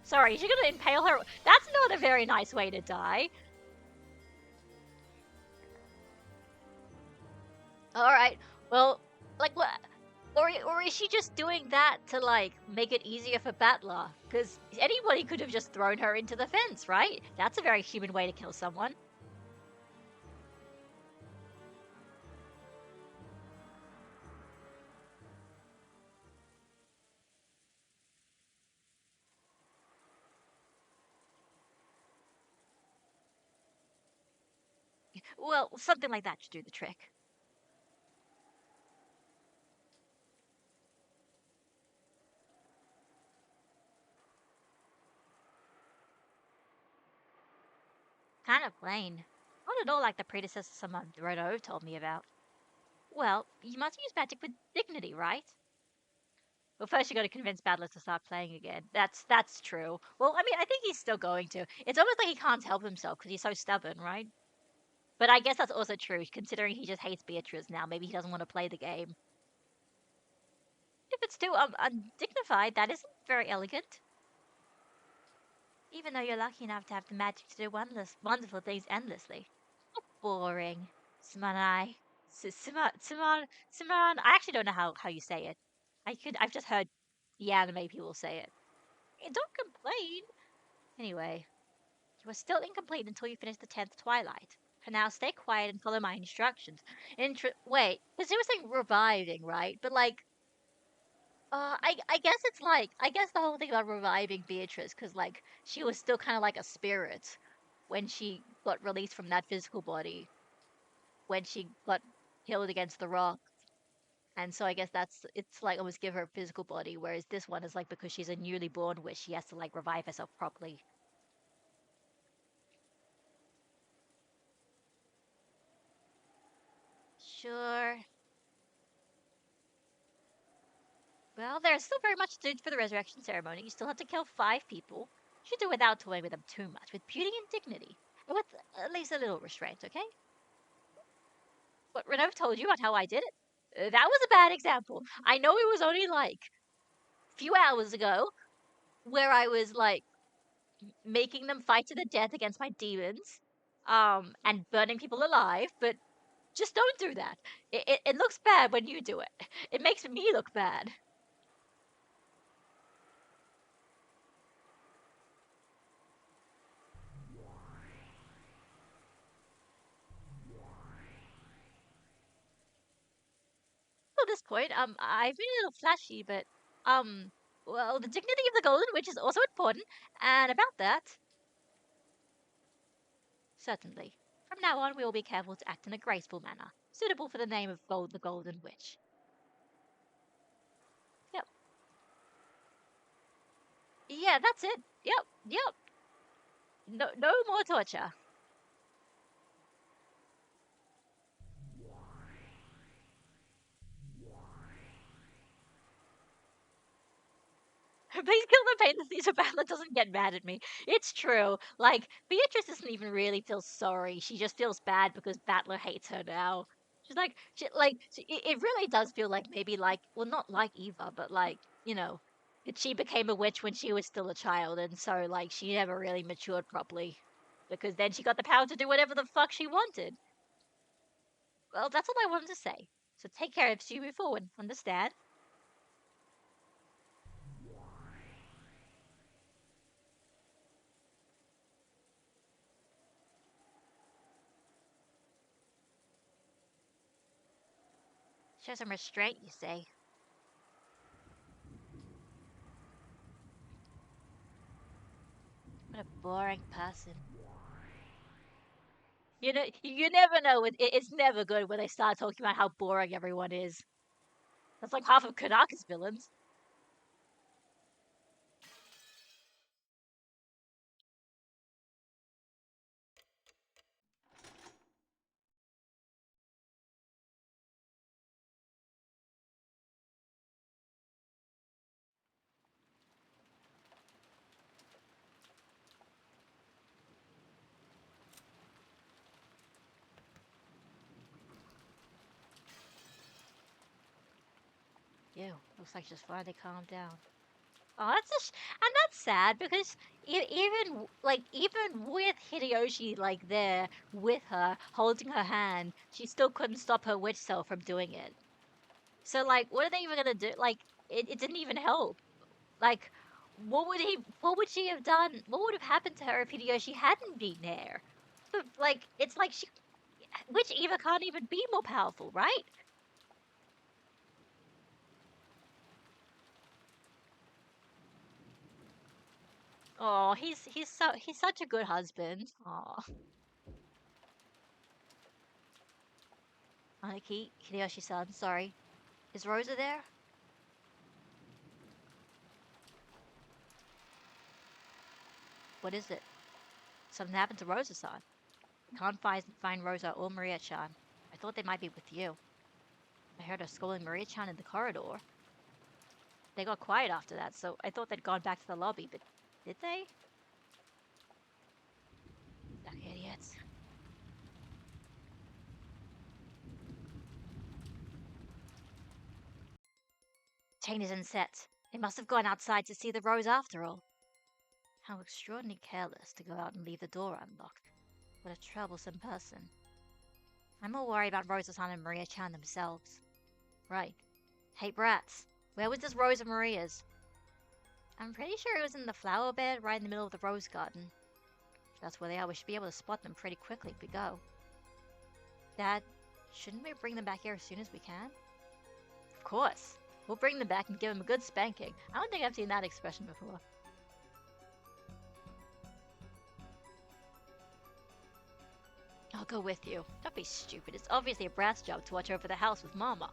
Sorry, is she gonna impale her? That's not a very nice way to die. Alright, well, like, what? Or is she just doing that to, like, make it easier for Battler? Because anybody could have just thrown her into the fence, right? That's a very human way to kill someone. Well, something like that should do the trick. Kind of plain. Not at all like the predecessor someone Rodo told me about. Well, you must use magic with dignity, right? Well, first you got to convince Battler to start playing again. That's true. Well, I mean, I think he's still going to. It's almost like he can't help himself because he's so stubborn, right? But I guess that's also true, considering he just hates Beatrice now. Maybe he doesn't want to play the game. If it's too undignified, that isn't very elegant. Even though you're lucky enough to have the magic to do wonderful things endlessly. Boring. Simanai. Siman. I actually don't know how you say it. I've just heard the anime people say it. Don't complain. Anyway, you are still incomplete until you finish the 10th Twilight. For now, stay quiet and follow my instructions. Wait, because he was saying reviving, right? But like, I guess it's like I guess the whole thing about reviving Beatrice, because like she was still kind of like a spirit when she got released from that physical body when she got killed against the rock. And so I guess it's like almost give her a physical body, whereas this one is like because she's a newly born witch, she has to like revive herself properly. Sure. Well, there's still very much to do for the resurrection ceremony. You still have to kill 5 people. You should do without toying with them too much, with beauty and dignity, and with at least a little restraint, okay? What Renov told you about how I did it? That was a bad example. I know it was only like a few hours ago where I was like making them fight to the death against my demons, and burning people alive, but just don't do that. It looks bad when you do it. It makes me look bad. At this point, I've been a little flashy, but um, well, the dignity of the Golden Witch is also important, and about that, certainly. From now on, we will be careful to act in a graceful manner, suitable for the name of the Golden Witch. Yep. Yeah, that's it. Yep. Yep. No, no more torture. Please kill the pain so Bella doesn't get mad at me. It's true. Like, Beatrice doesn't even really feel sorry. She just feels bad because Battler hates her now. It really does feel like maybe like, well, not like Eva, but like, that she became a witch when she was still a child, and so, like, she never really matured properly. Because then she got the power to do whatever the fuck she wanted. Well, that's all I wanted to say. So take care of you move forward. Understand? Show some restraint, you say. What a boring person. You never know. It's never good when they start talking about how boring everyone is. That's like half of Kanaka's villains. Ew, looks like she's finally calmed down. Oh, and that's sad because even with Hideyoshi like there with her holding her hand, she still couldn't stop her witch self from doing it. So like, what are they even gonna do? Like, it didn't even help. Like, what would she have done? What would have happened to her if Hideyoshi hadn't been there? But like, it's like which Eva can't even be more powerful, right? Oh, he's such a good husband. Oh, Aniki, Hideyoshi-san, sorry. Is Rosa there? What is it? Something happened to Rosa-san. Can't find Rosa or Maria-chan. I thought they might be with you. I heard her scolding Maria-chan in the corridor. They got quiet after that, so I thought they'd gone back to the lobby, but did they? Ugh, idiots. Chain isn't set. They must have gone outside to see the rose after all. How extraordinarily careless to go out and leave the door unlocked. What a troublesome person. I'm more worried about Rosa-san and Maria-chan themselves. Right. Hey, brats. Where was this Rose of Maria's? I'm pretty sure it was in the flower bed right in the middle of the rose garden. If that's where they are, we should be able to spot them pretty quickly if we go. Dad, shouldn't we bring them back here as soon as we can? Of course. We'll bring them back and give them a good spanking. I don't think I've seen that expression before. I'll go with you. Don't be stupid. It's obviously a brat's job to watch over the house with Mama.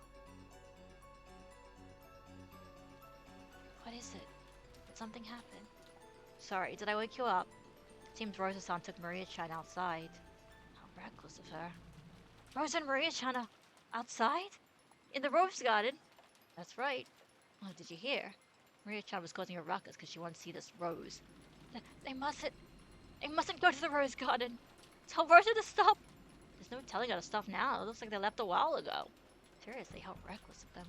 Did something happen? Sorry, did I wake you up? It seems Rosa-san took Maria-chan outside. How reckless of her. Rosa and Maria-chan are outside? In the rose garden? That's right. Oh, did you hear? Maria-chan was causing a ruckus because she wanted to see this rose. They mustn't go to the rose garden. Tell Rosa to stop. There's no telling her to stop now. It looks like they left a while ago. Seriously, how reckless of them.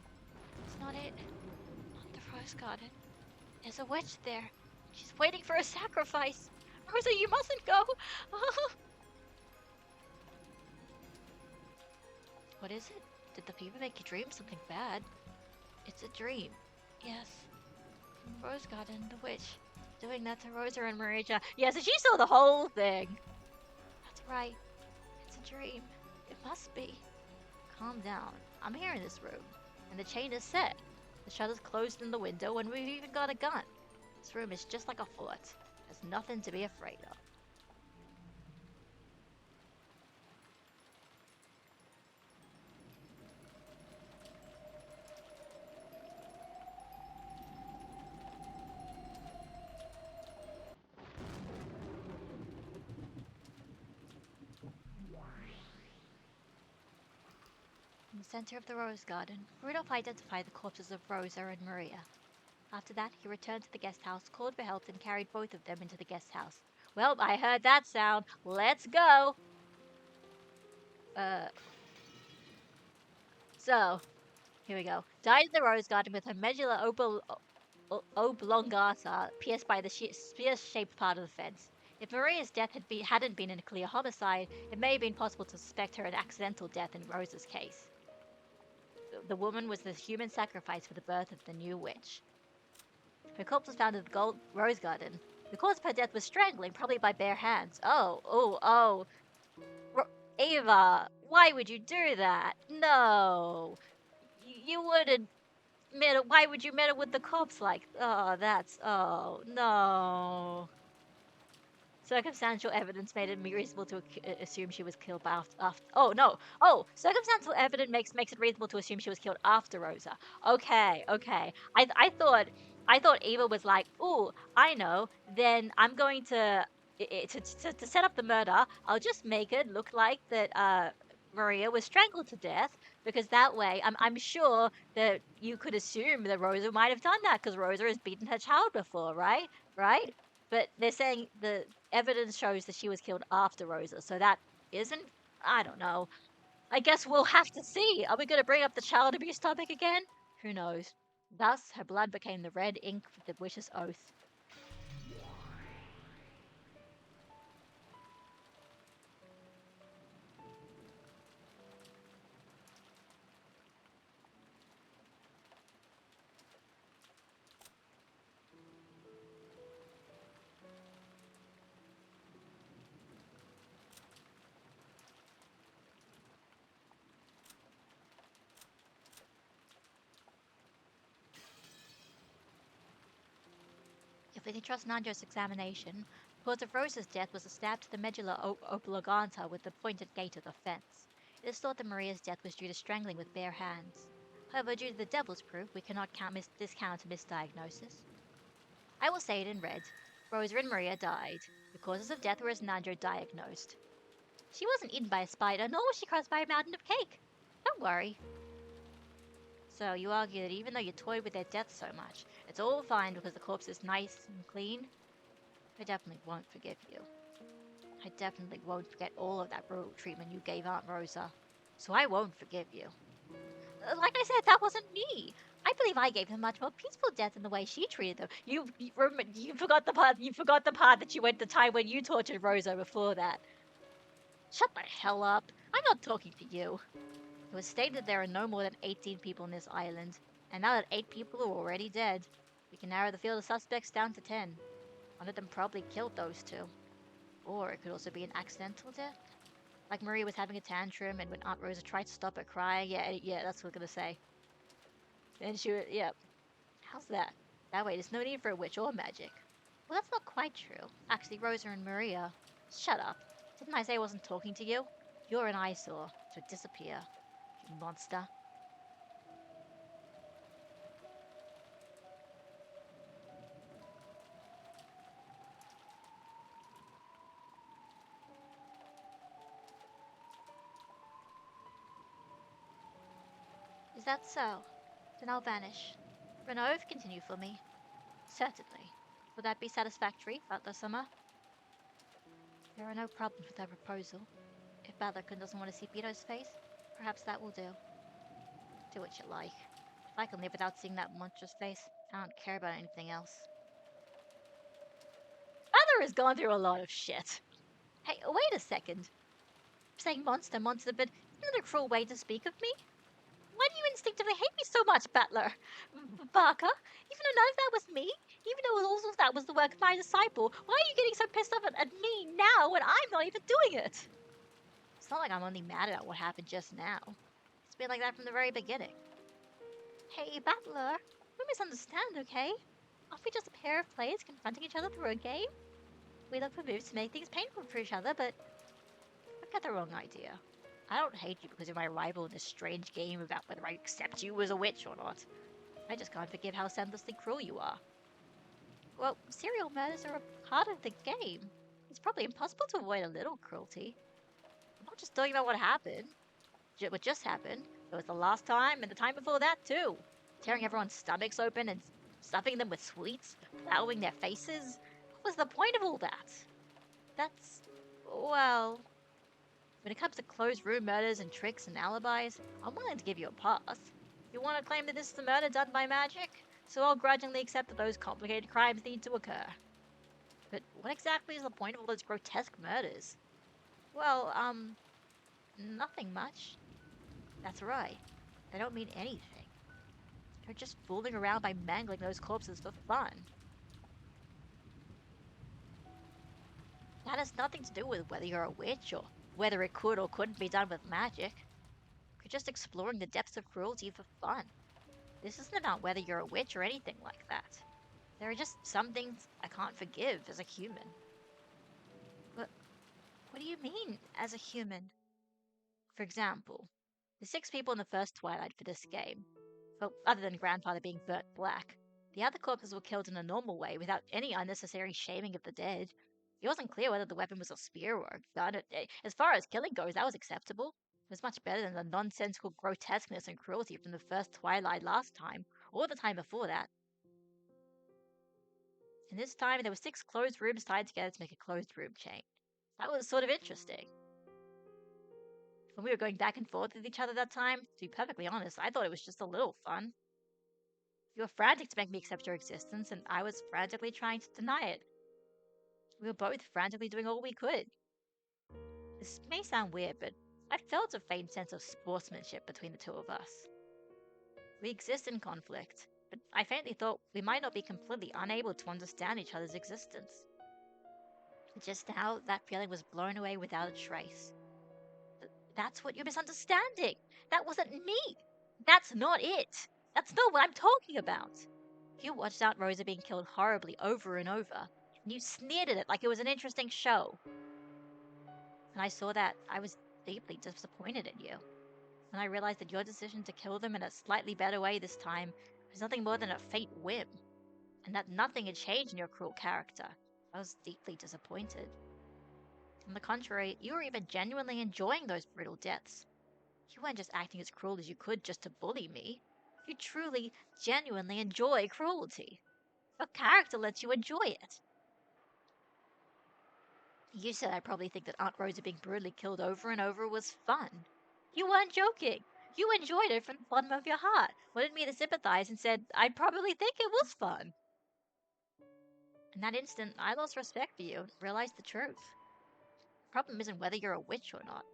It's not it. Not the rose garden. There's a witch there. She's waiting for a sacrifice. Rosa, you mustn't go. What is it? Did the fever make you dream something bad? It's a dream. Yes. Rose Garden, the witch. Doing that to Rosa and Maria. Yeah, so she saw the whole thing. That's right. It's a dream. It must be. Calm down. I'm here in this room. And the chain is set. The shutter's closed in the window and we've even got a gun. This room is just like a fort. There's nothing to be afraid of. In the center of the rose garden, Rudolph identified the corpses of Rosa and Maria. After that, he returned to the guest house, called for help, and carried both of them into the guest house. Well, I heard that sound. Let's go! So, here we go. Died in the rose garden with her medulla oblongata pierced by the spear-shaped part of the fence. If Maria's death hadn't been a clear homicide, it may have been possible to suspect her an accidental death in Rosa's case. The woman was the human sacrifice for the birth of the new witch. Her corpse was found in the rose garden. The cause of her death was strangling, probably by bare hands. Oh. Ava, why would you do that? No. You wouldn't meddle. Why would you meddle with the corpse like? Oh, no. Circumstantial evidence made it reasonable to assume she was killed after. Oh no! Oh, circumstantial evidence makes it reasonable to assume she was killed after Rosa. Okay. I thought Eva was like, ooh, I know. Then I'm going to set up the murder. I'll just make it look like that Maria was strangled to death because that way I'm sure that you could assume that Rosa might have done that because Rosa has beaten her child before, right? Right? But they're saying the evidence shows that she was killed after Rosa, so that isn't. I don't know. I guess we'll have to see. Are we going to bring up the child abuse topic again? Who knows? Thus, her blood became the red ink for the witch's oath. If we can trust Nanjo's examination, the cause of Rosa's death was a stab to the medulla oblongata with the pointed gate of the fence. It is thought that Maria's death was due to strangling with bare hands. However, due to the devil's proof, we cannot discount a misdiagnosis. I will say it in red. Rosa and Maria died. The causes of death were as Nanjo diagnosed. She wasn't eaten by a spider, nor was she crushed by a mountain of cake. Don't worry. So you argue that even though you toyed with their death so much, it's all fine because the corpse is nice and clean? I definitely won't forgive you. I definitely won't forget all of that brutal treatment you gave Aunt Rosa. So I won't forgive you. Like I said, that wasn't me. I believe I gave them much more peaceful death than the way she treated them. You forgot the part. You forgot the part that you went the time when you tortured Rosa before that. Shut the hell up. I'm not talking to you. It was stated there are no more than 18 people on this island, and now that 8 people are already dead, we can narrow the field of suspects down to 10. One of them probably killed those 2. Or it could also be an accidental death. Like Maria was having a tantrum, and when Aunt Rosa tried to stop her crying, yeah, that's what I'm gonna say. And yeah. How's that? That way, there's no need for a witch or magic. Well, that's not quite true. Actually, Rosa and Maria... Shut up. Didn't I say I wasn't talking to you? You're an eyesore, so disappear. You monster. Is that so? Then I'll vanish. Renove, continue for me. Certainly. Would that be satisfactory, Butler Summer? There are no problems with that proposal. If Butlerkin doesn't want to see Vito's face, perhaps that will do. Do what you like. If I can live without seeing that monstrous face, I don't care about anything else. Butler has gone through a lot of shit. Hey, wait a second. I'm saying monster, monster, but isn't that a cruel way to speak of me? Why do you instinctively hate me so much, Battler? Barker, even though none of that was me, even though all of that was the work of my disciple, why are you getting so pissed off at me now when I'm not even doing it? It's not like I'm only mad about what happened just now. It's been like that from the very beginning. Hey, Battler, don't misunderstand, okay? Aren't we just a pair of players confronting each other through a game? We look for moves to make things painful for each other, but I've got the wrong idea. I don't hate you because you're my rival in this strange game about whether I accept you as a witch or not. I just can't forgive how senselessly cruel you are. Well, serial murders are a part of the game. It's probably impossible to avoid a little cruelty. I'm not just talking about what happened. What just happened. It was the last time and the time before that too. Tearing everyone's stomachs open and stuffing them with sweets, flouring their faces. What was the point of all that? That's... well... When it comes to closed room murders and tricks and alibis, I'm willing to give you a pass. You want to claim that this is a murder done by magic? So I'll grudgingly accept that those complicated crimes need to occur. But what exactly is the point of all those grotesque murders? Well, nothing much. That's right. They don't mean anything. They're just fooling around by mangling those corpses for fun. That has nothing to do with whether you're a witch or whether it could or couldn't be done with magic. You're just exploring the depths of cruelty for fun. This isn't about whether you're a witch or anything like that. There are just some things I can't forgive as a human. But what do you mean, as a human? For example, the 6 people in the first Twilight for this game, well, other than Grandfather being burnt black, the other corpses were killed in a normal way without any unnecessary shaming of the dead. It wasn't clear whether the weapon was a spear or a gun. As far as killing goes, that was acceptable. It was much better than the nonsensical grotesqueness and cruelty from the first Twilight last time, or the time before that. And this time, there were 6 closed rooms tied together to make a closed room chain. That was sort of interesting. When we were going back and forth with each other that time, to be perfectly honest, I thought it was just a little fun. You were frantic to make me accept your existence, and I was frantically trying to deny it. We were both frantically doing all we could. This may sound weird, but I felt a faint sense of sportsmanship between the two of us. We exist in conflict, but I faintly thought we might not be completely unable to understand each other's existence. Just now, that feeling was blown away without a trace. That's what you're misunderstanding! That wasn't me! That's not it! That's not what I'm talking about! You watched Aunt Rosa being killed horribly over and over, and you sneered at it like it was an interesting show. When I saw that, I was deeply disappointed in you. When I realized that your decision to kill them in a slightly better way this time was nothing more than a faint whim, and that nothing had changed in your cruel character, I was deeply disappointed. On the contrary, you were even genuinely enjoying those brutal deaths. You weren't just acting as cruel as you could just to bully me. You truly, genuinely enjoy cruelty. Your character lets you enjoy it. You said I probably think that Aunt Rosa being brutally killed over and over was fun. You weren't joking. You enjoyed it from the bottom of your heart, wanted me to sympathize, and said I'd probably think it was fun. In that instant, I lost respect for you and realized the truth. The problem isn't whether you're a witch or not.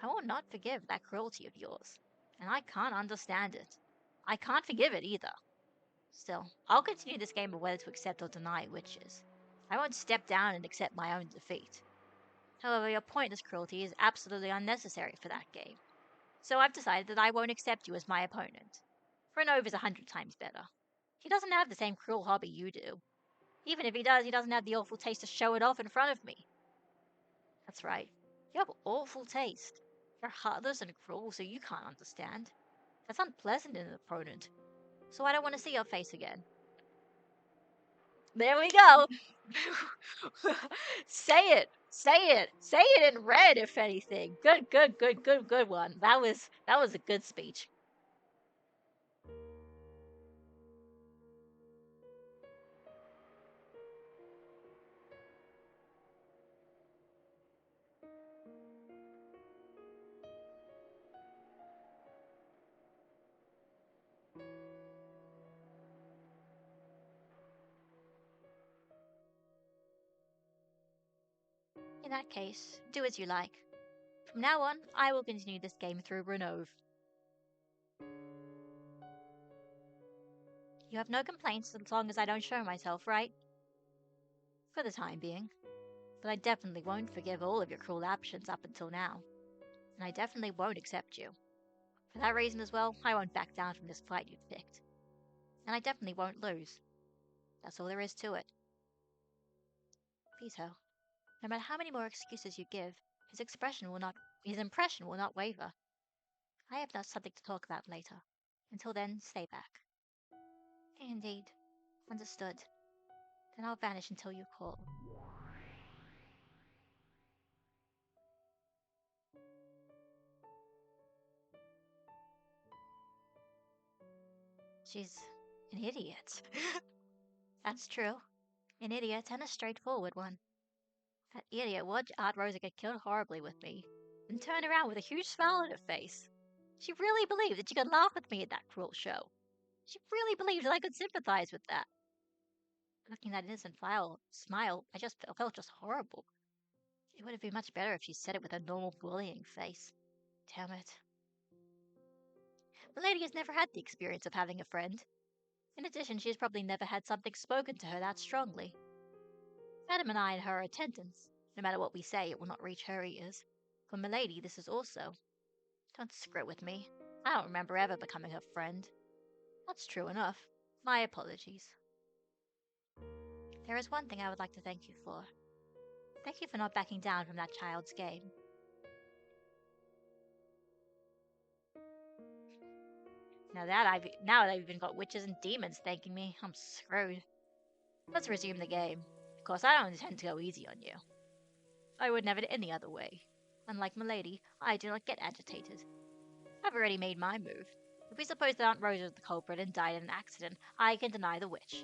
I will not forgive that cruelty of yours, and I can't understand it. I can't forgive it either. Still, I'll continue this game of whether to accept or deny witches. I won't step down and accept my own defeat. However, your pointless cruelty is absolutely unnecessary for that game. So I've decided that I won't accept you as my opponent. Renove is 100 times better. He doesn't have the same cruel hobby you do. Even if he does, he doesn't have the awful taste to show it off in front of me. That's right. You have awful taste. You're heartless and cruel, so you can't understand. That's unpleasant in an opponent. So I don't want to see your face again. There we go. Say it. Say it. Say it in red, if anything. Good one. That was a good speech. In that case, do as you like. From now on, I will continue this game through Renove. You have no complaints as long as I don't show myself, right? For the time being. But I definitely won't forgive all of your cruel actions up until now. And I definitely won't accept you. For that reason as well, I won't back down from this fight you've picked. And I definitely won't lose. That's all there is to it. Vito, no matter how many more excuses you give, his impression will not waver. I have now something to talk about later. Until then, stay back. Indeed. Understood. Then I'll vanish until you call. She's an idiot. That's true. An idiot and a straightforward one. That idiot watched Aunt Rosa get killed horribly with me, and turn around with a huge smile on her face. She really believed that she could laugh with me at that cruel show. She really believed that I could sympathize with that. Looking at that innocent smile, I just felt just horrible. It would have been much better if she said it with a normal bullying face. Damn it. The lady has never had the experience of having a friend. In addition, she has probably never had something spoken to her that strongly. Madam and I and her are attendants. No matter what we say, it will not reach her ears. For Milady, this is also. Don't screw with me. I don't remember ever becoming her friend. That's true enough. My apologies. There is one thing I would like to thank you for. Thank you for not backing down from that child's game. Now that I've even got witches and demons thanking me, I'm screwed. Let's resume the game. Of course, I don't intend to go easy on you. I would never any other way. Unlike Milady, I do not get agitated. I've already made my move. If we suppose that Aunt Rosa was the culprit and died in an accident, I can deny the witch.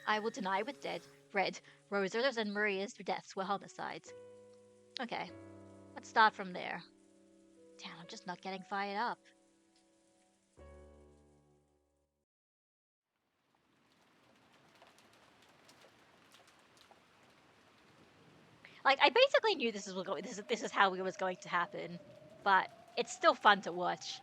I will deny with Red, Rosa's and Maria's deaths were homicides. Okay, let's start from there. Damn, I'm just not getting fired up. Like, I basically knew this is how it was going to happen, but it's still fun to watch.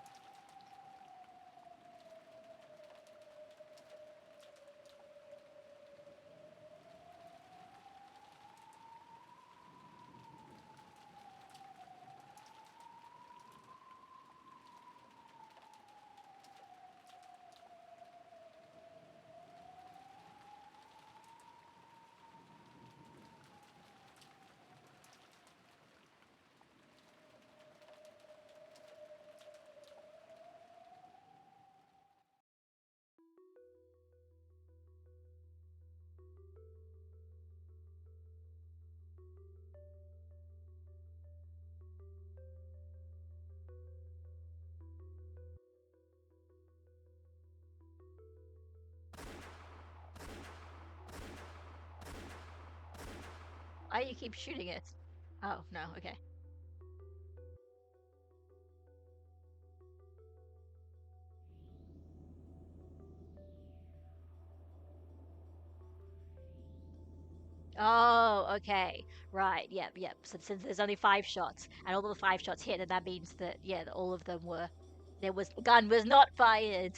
Why you keep shooting it? Oh, no, okay. Oh, okay. Right, yep. So since there's only 5 shots, and all of the 5 shots hit, then that means that, yeah, that all of them were... the gun was not fired!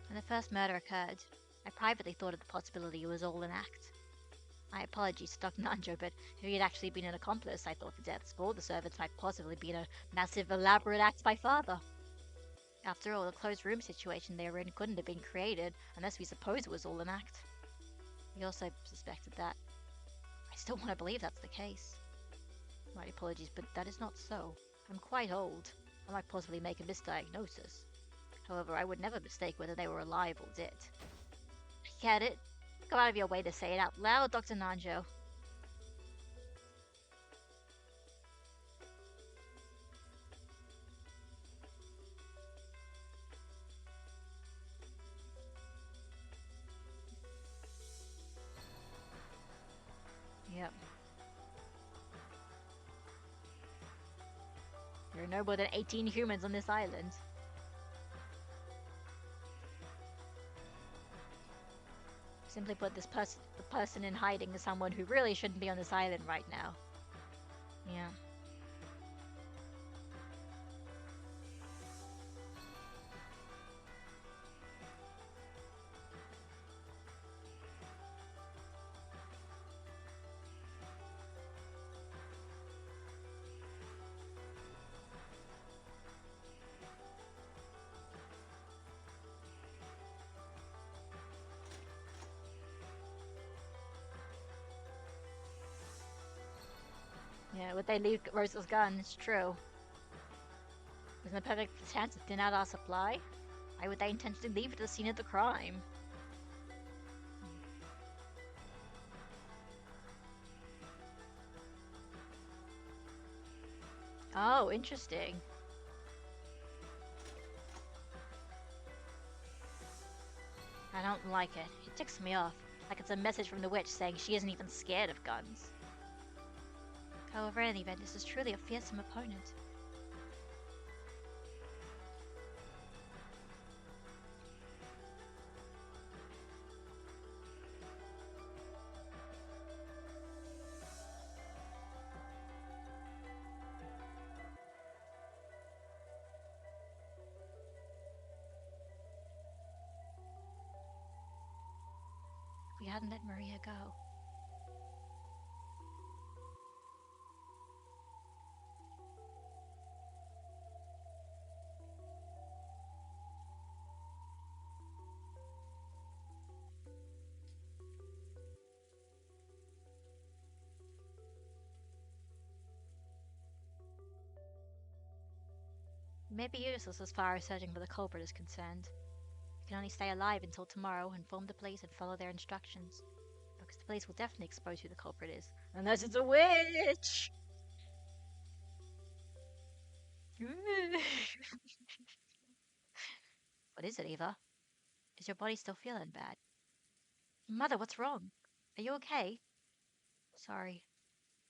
When the first murder occurred, I privately thought of the possibility it was all an act. My apologies to Dr. Nanjo, but if he had actually been an accomplice, I thought the deaths of all the servants might possibly be a massive, elaborate act by father. After all, the closed room situation they were in couldn't have been created unless we suppose it was all an act. We also suspected that. I still want to believe that's the case. My apologies, but that is not so. I'm quite old. I might possibly make a misdiagnosis. However, I would never mistake whether they were alive or dead. I get it. Go out of your way to say it out loud, Dr. Nanjo. Yep. There are no more than 18 humans on this island. Simply put, the person in hiding is someone who really shouldn't be on this island right now. Yeah. Yeah, would they leave Rosa's gun? It's true. There's no perfect chance to thin out our supply. Why would they intentionally leave it to the scene of the crime? Oh, interesting. I don't like it. It ticks me off. Like it's a message from the witch saying she isn't even scared of guns. However, in any event, this is truly a fearsome opponent. We hadn't let Maria go. It may be useless as far as searching for the culprit is concerned. We can only stay alive until tomorrow, inform the police, and follow their instructions. Because the police will definitely expose who the culprit is. Unless it's a witch! What is it, Eva? Is your body still feeling bad? Mother, what's wrong? Are you okay? Sorry.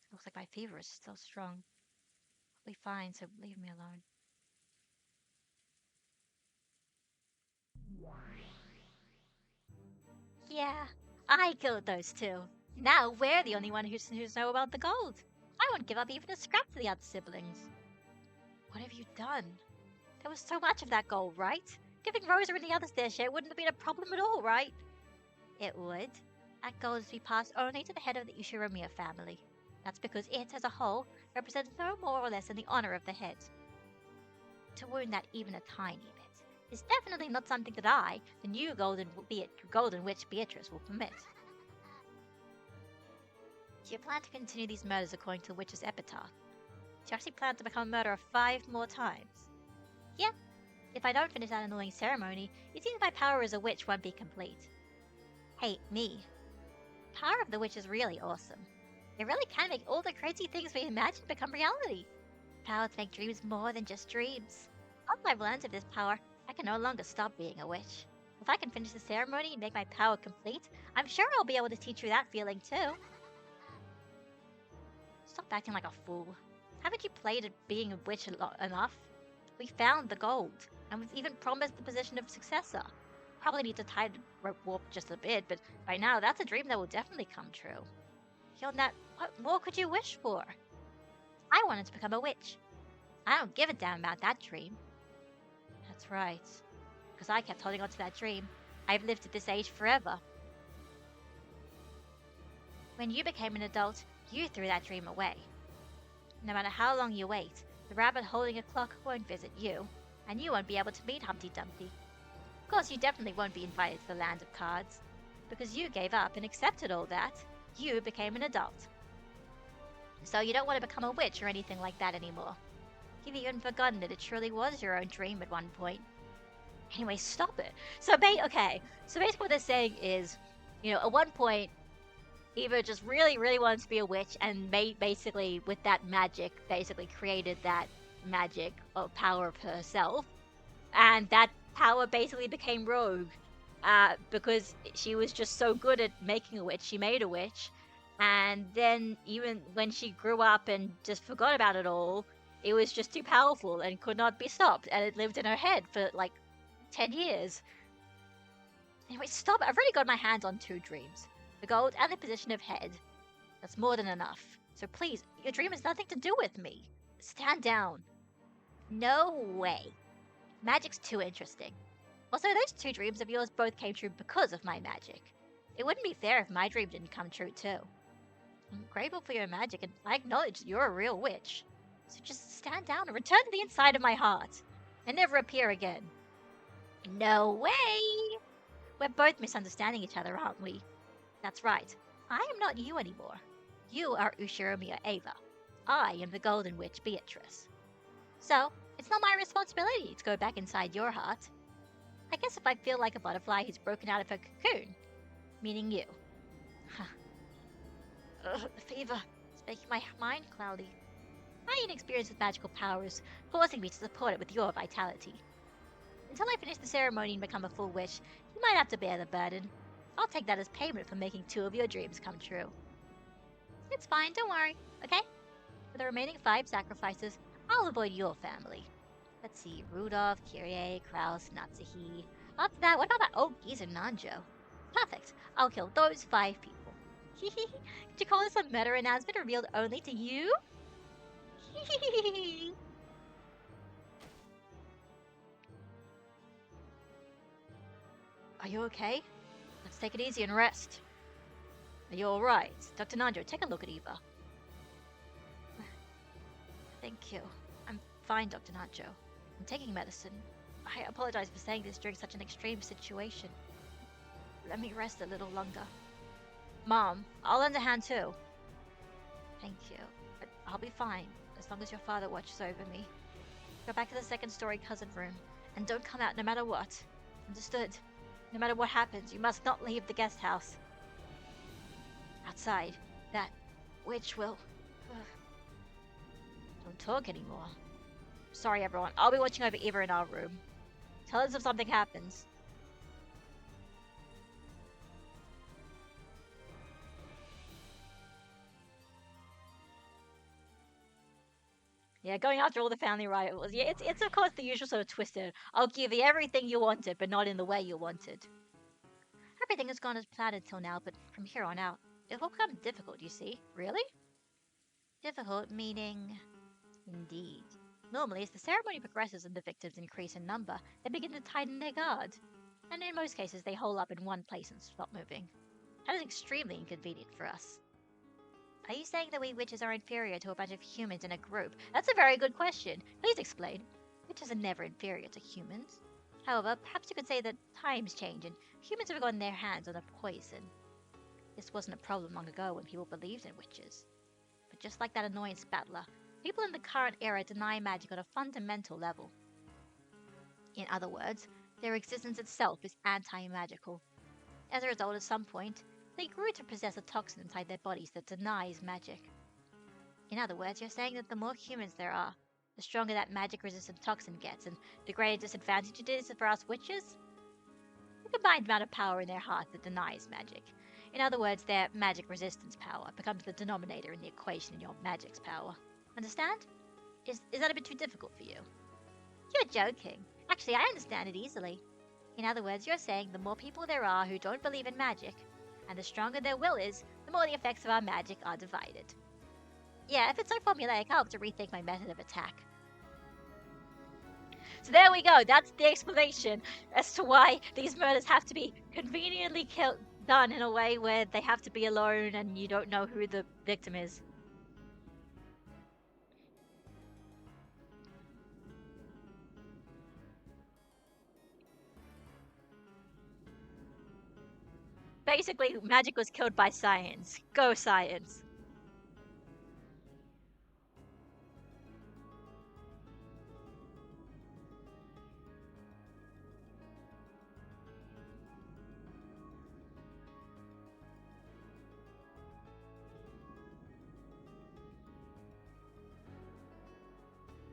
It looks like my fever is still strong. I'll be fine, so leave me alone. Yeah, I killed those two. Now we're the only one who's know about the gold. I won't give up even a scrap to the other siblings. What have you done? There was so much of that gold, right? Giving Rosa and the others their share wouldn't have been a problem at all, right? It would. That gold is to be passed only to the head of the Ishiromiya family. That's because it, as a whole, represents no more or less than the honor of the head. To wound that even a tiny bit is definitely not something that I, the new Golden Witch Beatrice, will permit. Do you plan to continue these murders according to the witch's epitaph? Do you actually plan to become a murderer 5 more times? Yep. If I don't finish that annoying ceremony, it seems my power as a witch won't be complete. Hey, me. The power of the witch is really awesome. It really can make all the crazy things we imagine become reality. Power to make dreams more than just dreams. Once I've learned of this power, I can no longer stop being a witch. If I can finish the ceremony and make my power complete, I'm sure I'll be able to teach you that feeling too. Stop acting like a fool. Haven't you played at being a witch enough? We found the gold, and we've even promised the position of successor. Probably need to tie the rope warp just a bit, but right now that's a dream that will definitely come true. Beyond that, what more could you wish for? I wanted to become a witch. I don't give a damn about that dream. That's right. Because I kept holding on to that dream. I've lived at this age forever. When you became an adult, you threw that dream away. No matter how long you wait, the rabbit holding a clock won't visit you, and you won't be able to meet Humpty Dumpty. Of course, you definitely won't be invited to the land of cards. Because you gave up and accepted all that, you became an adult. So you don't want to become a witch or anything like that anymore. You've even forgotten that it truly was your own dream at one point. Anyway, stop it. So basically what they're saying is, at one point, Eva just really, really wanted to be a witch and basically, with that magic, basically created that magic or power of herself. And that power basically became rogue. Because she was just so good at making a witch, she made a witch. And then even when she grew up and just forgot about it all, it was just too powerful and could not be stopped. And it lived in her head for like 10 years. Anyway, stop. I've already got my hands on 2 dreams. The gold and the position of head. That's more than enough. So please, your dream has nothing to do with me. Stand down. No way. Magic's too interesting. Also, those 2 dreams of yours both came true because of my magic. It wouldn't be fair if my dream didn't come true too. I'm grateful for your magic, and I acknowledge you're a real witch. So just stand down and return to the inside of my heart, and never appear again. No way! We're both misunderstanding each other, aren't we? That's right. I am not you anymore. You are Ushiromiya Ava. I am the Golden Witch Beatrice. So, it's not my responsibility to go back inside your heart. I guess if I feel like a butterfly who's broken out of her cocoon, meaning you. The fever is making my mind cloudy. My inexperience with magical powers forcing me to support it with your vitality. Until I finish the ceremony and become a full witch, you might have to bear the burden. I'll take that as payment for making 2 of your dreams come true. It's fine, don't worry, okay? For the remaining 5 sacrifices, I'll avoid your family. Let's see, Rudolph, Kyrie, Kraus, Natsuhi. After that, what about that old geezer Nanjo? Perfect, I'll kill those 5 people. Could you call this a meta announcement revealed only to you? Are you okay? Let's take it easy and rest. Are you alright? Dr. Nanjo, take a look at Eva. Thank you. I'm fine, Dr. Nanjo. I'm taking medicine. I apologize for saying this during such an extreme situation. Let me rest a little longer. Mom, I'll lend a hand too. Thank you. But I'll be fine, as long as your father watches over me. Go back to the 2nd story cousin room, and don't come out no matter what. Understood? No matter what happens, you must not leave the guest house. Outside, that witch will... Don't talk anymore. Sorry, everyone. I'll be watching over Eva in our room. Tell us if something happens. Yeah, going after all the family rivals. Yeah, it's of course the usual sort of twisted. I'll give you everything you wanted, but not in the way you wanted. Everything has gone as planned until now, but from here on out, it will become difficult, you see. Really? Difficult meaning... Indeed. Normally, as the ceremony progresses and the victims increase in number, they begin to tighten their guard. And in most cases, they hole up in one place and stop moving. That is extremely inconvenient for us. Are you saying that we witches are inferior to a bunch of humans in a group? That's a very good question. Please explain. Witches are never inferior to humans. However, perhaps you could say that times change and humans have gotten their hands on a poison. This wasn't a problem long ago when people believed in witches. But just like that annoyance battler, people in the current era deny magic on a fundamental level. In other words, their existence itself is anti-magical. As a result, at some point, they grew to possess a toxin inside their bodies that denies magic. In other words, you're saying that the more humans there are, the stronger that magic-resistant toxin gets, and the greater disadvantage it is for us witches? The combined amount of power in their heart that denies magic. In other words, their magic resistance power becomes the denominator in the equation in your magic's power. Understand? Is that a bit too difficult for you? You're joking. Actually, I understand it easily. In other words, you're saying the more people there are who don't believe in magic, and the stronger their will is, the more the effects of our magic are divided. Yeah, if it's so formulaic, I'll have to rethink my method of attack. So there we go. That's the explanation as to why these murders have to be conveniently done in a way where they have to be alone and you don't know who the victim is. Basically, magic was killed by science. Go science.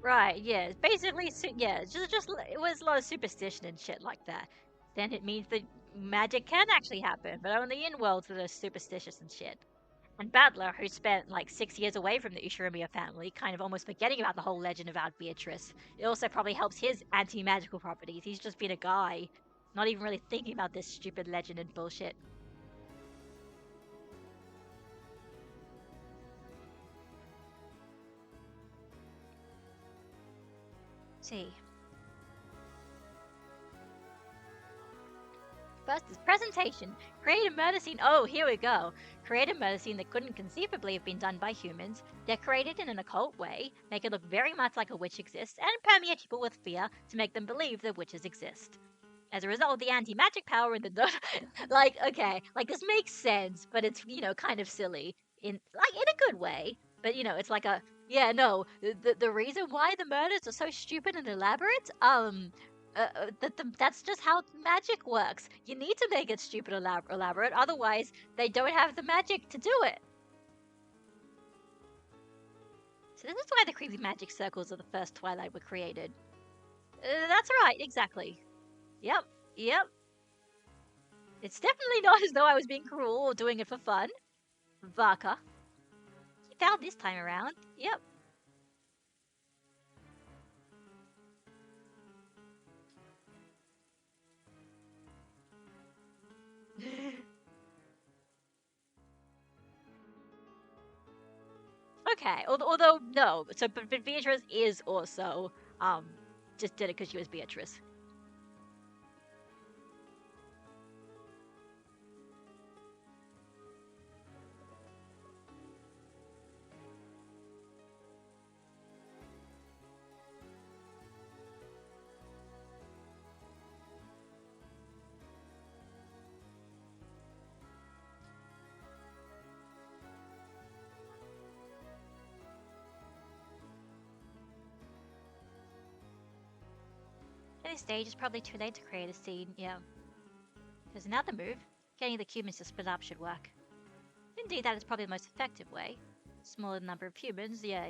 Right, yeah. Basically, yeah, just it was a lot of superstition and shit like that. Then it means that magic can actually happen, but only in worlds that are superstitious and shit. And Battler, who spent like 6 years away from the Ushiromiya family, kind of almost forgetting about the whole legend about Beatrice. It also probably helps his anti-magical properties. He's just been a guy Not even really thinking about this stupid legend and bullshit. See. First is presentation. Create a murder scene. Oh, here we go. Create a murder scene that couldn't conceivably have been done by humans, decorate it in an occult way, make it look very much like a witch exists, and permeate people with fear to make them believe that witches exist. As a result, the anti-magic power in the like, okay, like this makes sense, but it's kind of silly in a good way. But it's like a yeah, no, the reason why the murders are so stupid and elaborate, that's just how magic works. You need to make it stupid elaborate, otherwise they don't have the magic to do it. So this is why the creepy magic circles of the first Twilight were created. That's right, exactly. Yep, yep. It's definitely not as though I was being cruel or doing it for fun. Vaka. He found this time around. Yep. Okay, although no, so but Beatrice is also just did it because she was Beatrice. At this stage, it's probably too late to create a scene. Yeah. There's another move. Getting the humans to split up should work. Indeed, that is probably the most effective way. Smaller number of humans. Yeah.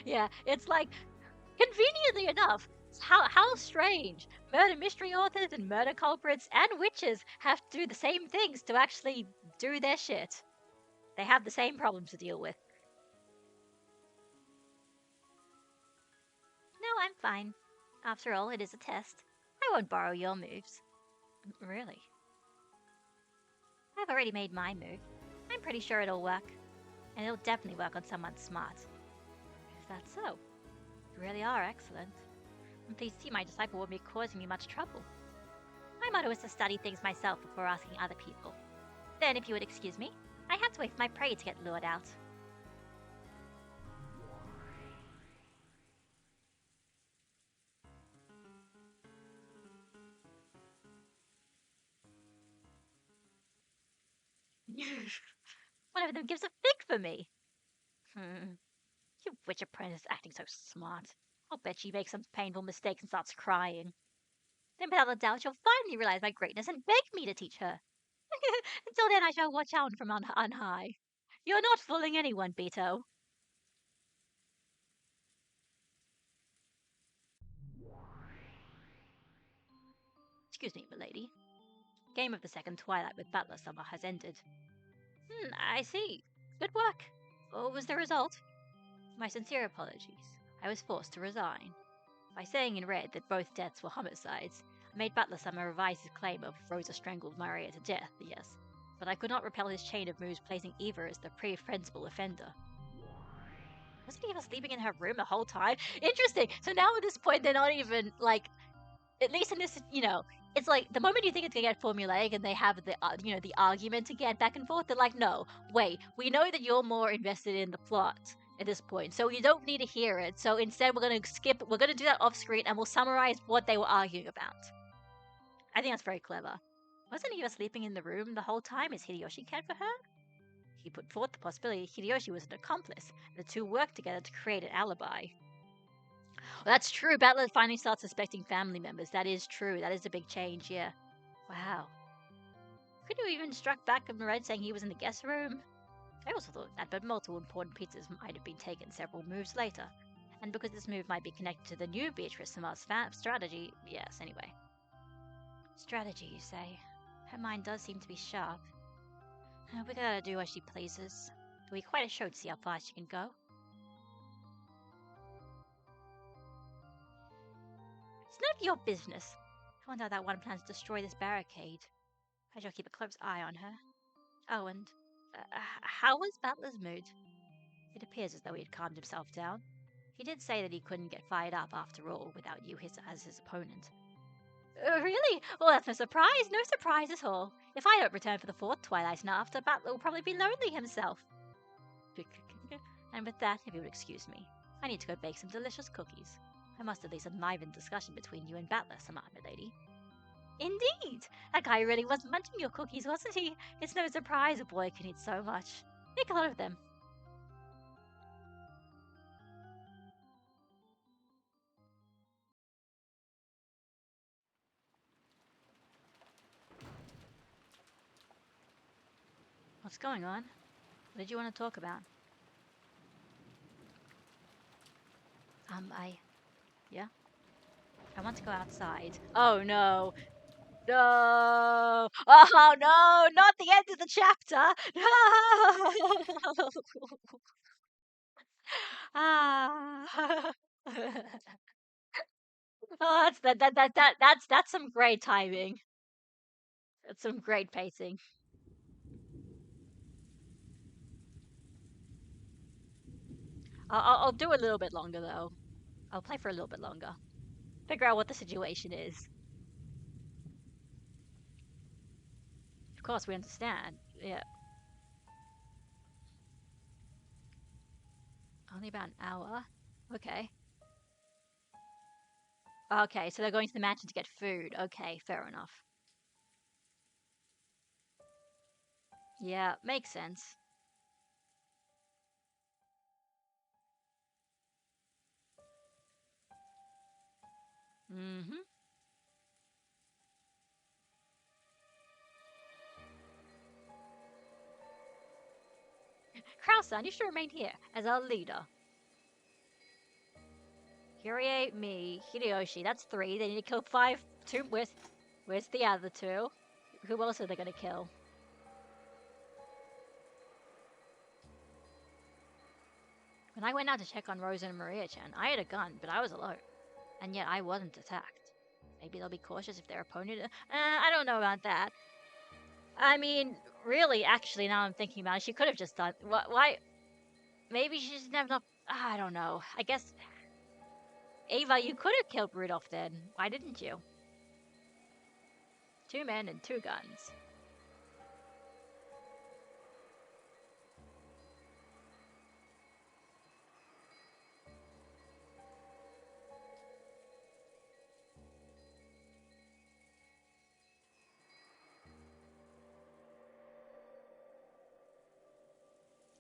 Yeah, it's like conveniently enough. How strange. Murder mystery authors and murder culprits and witches have to do the same things to actually do their shit. They have the same problems to deal with. No, I'm fine. After all, it is a test. I won't borrow your moves. Really? I've already made my move. I'm pretty sure it'll work. And it'll definitely work on someone smart. Is that so? You really are excellent. I'm pleased to see my disciple won't be causing me much trouble. My motto is to study things myself before asking other people. Then, if you would excuse me, I have to wait for my prey to get lured out. One of them gives a fig for me. You witch apprentice acting so smart. I'll bet she makes some painful mistake and starts crying. Then without a doubt she'll finally realize my greatness and beg me to teach her. Until then I shall watch out from on high. You're not fooling anyone, Beto. Excuse me, milady. Game of the second Twilight with Butler Summer has ended. I see. Good work. What was the result? My sincere apologies. I was forced to resign. By saying in red that both deaths were homicides, I made Butler Summer revise his claim of Rosa strangled Maria to death, yes. But I could not repel his chain of moves placing Eva as the principal offender. Wasn't Eva sleeping in her room the whole time? Interesting. So now at this point, they're not even, like, at least in this, it's like the moment you think it's gonna get formulaic and they have the, the argument to get back and forth, they're like, no, wait, we know that you're more invested in the plot at this point, so you don't need to hear it. So instead, we're gonna do that off screen and we'll summarize what they were arguing about. I think that's very clever. Wasn't Eva sleeping in the room the whole time as Hideyoshi cared for her? He put forth the possibility Hideyoshi was an accomplice, and the two worked together to create an alibi. Well, that's true. Battler finally starts suspecting family members. That is true. That is a big change, yeah. Wow. Couldn't you even struck back of Red saying he was in the guest room? I also thought that, but multiple important pieces might have been taken several moves later. And because this move might be connected to the new Beatrice Samar's strategy, yes, anyway. Strategy, you say? Her mind does seem to be sharp. We gotta do as she pleases. It'll be quite a show to see how far she can go. It's none of your business. I wonder how that one plans to destroy this barricade. I shall keep a close eye on her. Oh, and how was Battler's mood? It appears as though he had calmed himself down. He did say that he couldn't get fired up after all without you as his opponent. Really? Well, that's no surprise. No surprise at all. If I don't return for the fourth twilight and after, Battler will probably be lonely himself. And with that, if you would excuse me, I need to go bake some delicious cookies. I must at least enliven discussion between you and Battler, Samar, my lady. Indeed! That guy really was munching your cookies, wasn't he? It's no surprise a boy can eat so much. Make a lot of them. What's going on? What did you want to talk about? Yeah? I want to go outside. Oh no! No! Oh no! Not the end of the chapter! No! Ah! Oh, that's some great timing. That's some great pacing. I'll do a little bit longer though. I'll play for a little bit longer. Figure out what the situation is. Of course, we understand. Yeah. Only about an hour. Okay. Okay, so they're going to the mansion to get food. Okay, fair enough. Yeah, makes sense. Mm-hmm. Krausan, you should remain here as our leader. Kyrie, me, Hideyoshi, that's 3. They need to kill 5. 2, where's the other 2? Who else are they gonna kill? When I went out to check on Rosa and Maria-chan, I had a gun, but I was alone. And yet I wasn't attacked. Maybe they'll be cautious if their opponent... I don't know about that. I mean, really, actually, now I'm thinking about it, she could have just done... Why... Maybe she just didn't have enough... I don't know. I guess... Ava, you could have killed Rudolph then. Why didn't you? 2 men and 2 guns.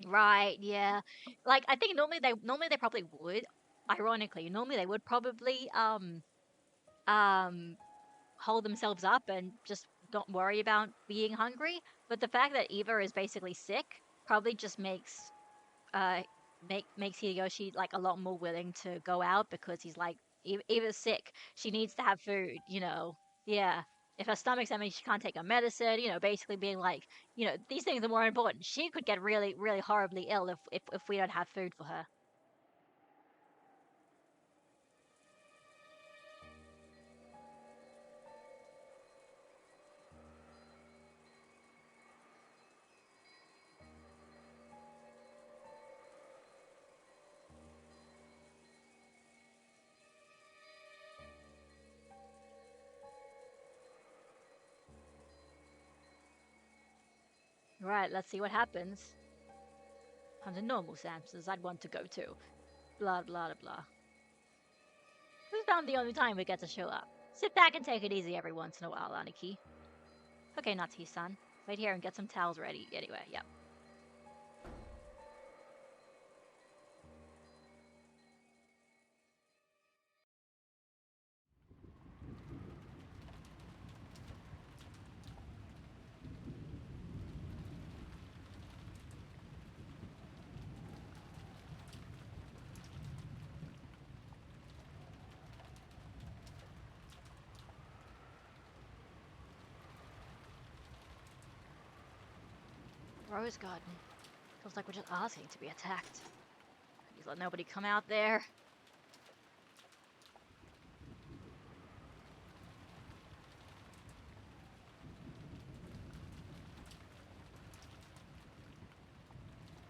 Right, yeah. Like, I think normally they probably would. Ironically, normally they would probably um hold themselves up and just don't worry about being hungry. But the fact that Eva is basically sick probably just uh makes Hideyoshi like a lot more willing to go out because he's like Eva's sick. She needs to have food, you know. Yeah. If her stomach's empty, she can't take her medicine, you know, basically being like, you know, these things are more important. She could get really, really horribly ill if we don't have food for her. Right, let's see what happens. Under normal circumstances, I'd want to go too. Blah, blah, blah. Who's found the only time we get to show up? Sit back and take it easy every once in a while, Aniki. Okay, Natsu-san. Wait here and get some towels ready. Anyway, yep. Rose garden. Feels like we're just asking to be attacked. Please let nobody come out there.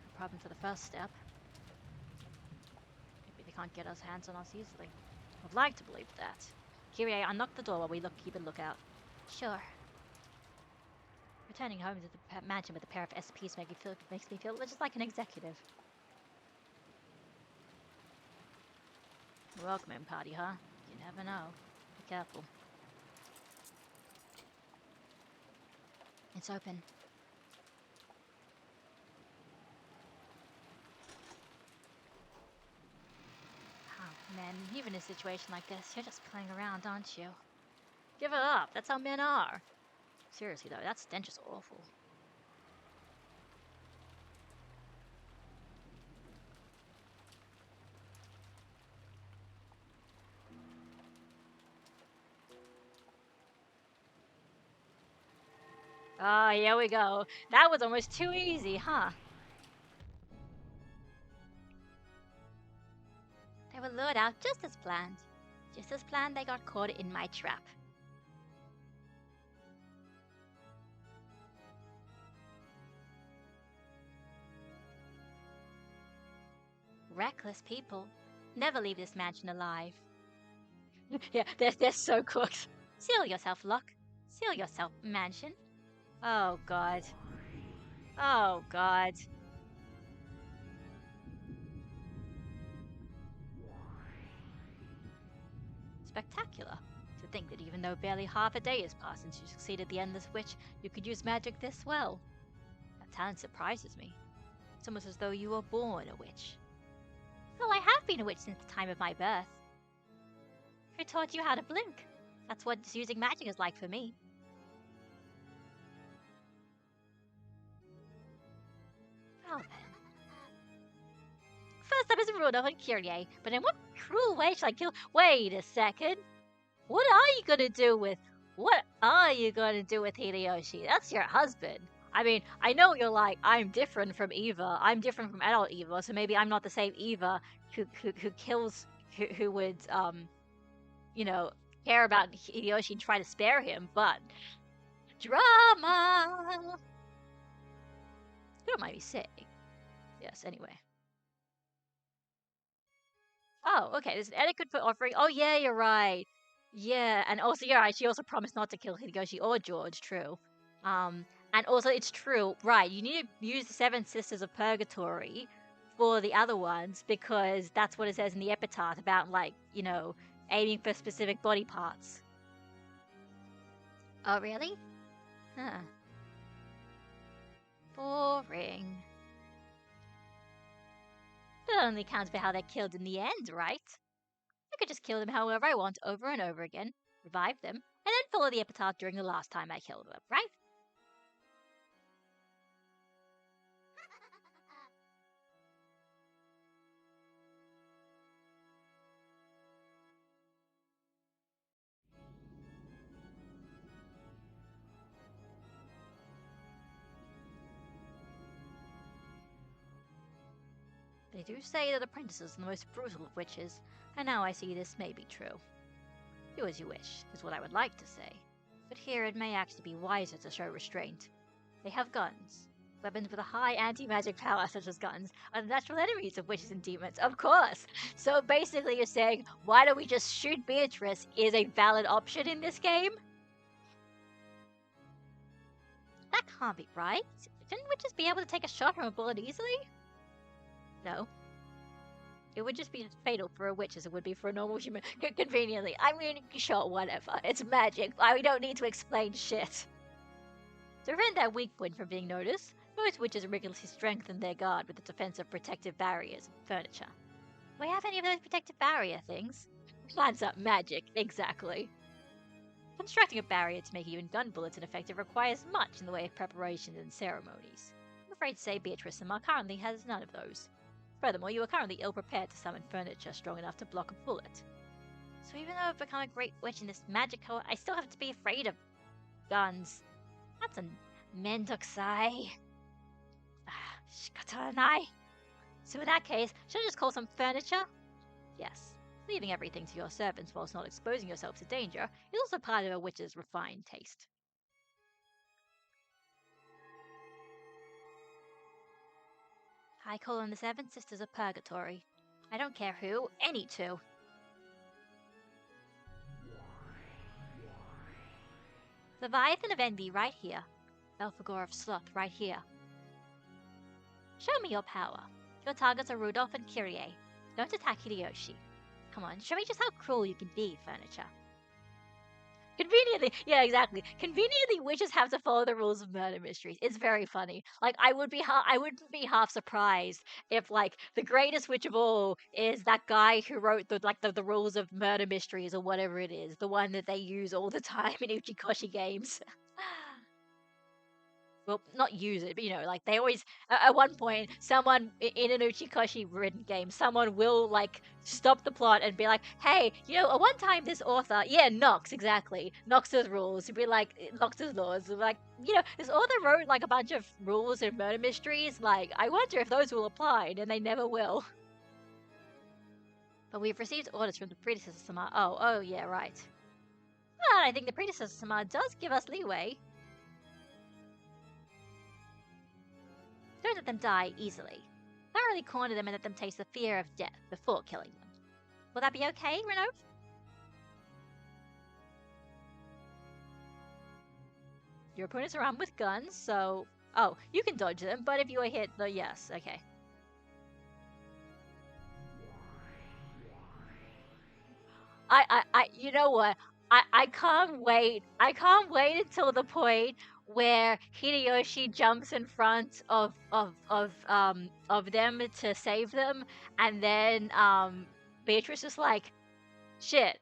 No problem for the first step. Maybe they can't get us hands on us easily. I'd like to believe that. Kyrie, unlock the door while we keep a lookout. Sure. Returning home to the mansion with a pair of SPs makes me feel just like an executive. Welcoming party, huh? You never know. Be careful. It's open. Oh, man, even in a situation like this, you're just playing around, aren't you? Give it up. That's how men are. Seriously, though, that stench is awful. Ah, here we go. That was almost too easy, huh? They were lured out just as planned. Just as planned, they got caught in my trap. Reckless people never leave this mansion alive. Yeah, they're so cooked. Seal yourself, Locke. Seal yourself, mansion. Oh, God. Oh, God. Spectacular. To think that even though barely half a day has passed since you succeeded the Endless Witch, you could use magic this well. That talent surprises me. It's almost as though you were born a witch. Well, I have been a witch since the time of my birth. Who taught you how to blink? That's what using magic is like for me. Well then. First up is Rudolph and Kyrie, but in what cruel way shall I kill— Wait a second. What are you gonna do with— Hideyoshi? That's your husband. I mean, I know you're like, I'm different from Eva. I'm different from adult Eva, so maybe I'm not the same Eva who kills, who would, you know, care about Hideyoshi and try to spare him, but drama! You don't mind me saying. Yes, anyway. Oh, okay, there's an etiquette for offering— Oh, yeah, you're right. Yeah, and also, you're right, she also promised not to kill Hideyoshi or George, true. And also, it's true, right, you need to use the Seven Sisters of Purgatory for the other ones, because that's what it says in the epitaph about, like, aiming for specific body parts. Oh, really? Huh. Boring. That only counts for how they're killed in the end, right? I could just kill them however I want over and over again, revive them, and then follow the epitaph during the last time I killed them, right? They do say that apprentices are the most brutal of witches, and now I see this may be true. Do as you wish, is what I would like to say. But here it may actually be wiser to show restraint. They have guns. Weapons with a high anti-magic power, such as guns, are the natural enemies of witches and demons, of course! So basically you're saying, why don't we just shoot Beatrice is a valid option in this game? That can't be right. Didn't witches be able to take a shot from a bullet easily? No. It would just be as fatal for a witch as it would be for a normal human, conveniently. I mean, sure, whatever. It's magic. We don't need to explain shit. To prevent that weak point from being noticed, most witches rigorously strengthen their guard with the defensive protective barriers and furniture. Do we have any of those protective barrier things? Plants up magic, exactly. Constructing a barrier to make even gun bullets ineffective requires much in the way of preparations and ceremonies. I'm afraid to say Beatrice currently has none of those. Furthermore, you are currently ill-prepared to summon furniture strong enough to block a bullet. So even though I've become a great witch in this magic code, I still have to be afraid of guns. That's a mendokusai. Shikataranai. So in that case, should I just call some furniture? Yes. Leaving everything to your servants whilst not exposing yourself to danger is also part of a witch's refined taste. I call on the Seven Sisters of Purgatory. I don't care who, any two. Leviathan of Envy right here. Belphegor of Sloth right here. Show me your power. Your targets are Rudolph and Kyrie. Don't attack Hideyoshi. Come on, show me just how cruel you can be, furniture. Conveniently, yeah, exactly. Conveniently, witches have to follow the rules of murder mysteries. It's very funny. Like, I wouldn't be half surprised if, like, the greatest witch of all is that guy who wrote the rules of murder mysteries or whatever it is, the one that they use all the time in Uchikoshi games. Well, not use it, but like they always at one point someone in an Uchikoshi written game, someone will like stop the plot and be like, hey, at one time this author, yeah, Nox, exactly, Nox's rules, to be like Nox's laws, like, this author wrote like a bunch of rules and murder mysteries, like I wonder if those will apply, and they never will. But we've received orders from the predecessor Sama. Oh yeah, right. Well, I think the predecessor Sama does give us leeway. Don't let them die easily. Thoroughly corner them and let them taste the fear of death before killing them. Will that be okay, Renov? Your opponents are armed with guns, so... Oh, you can dodge them, but if you are hit, yes, okay. You know what? I can't wait. I can't wait until the point where Hideyoshi jumps in front of them to save them, and then Beatrice is like, shit.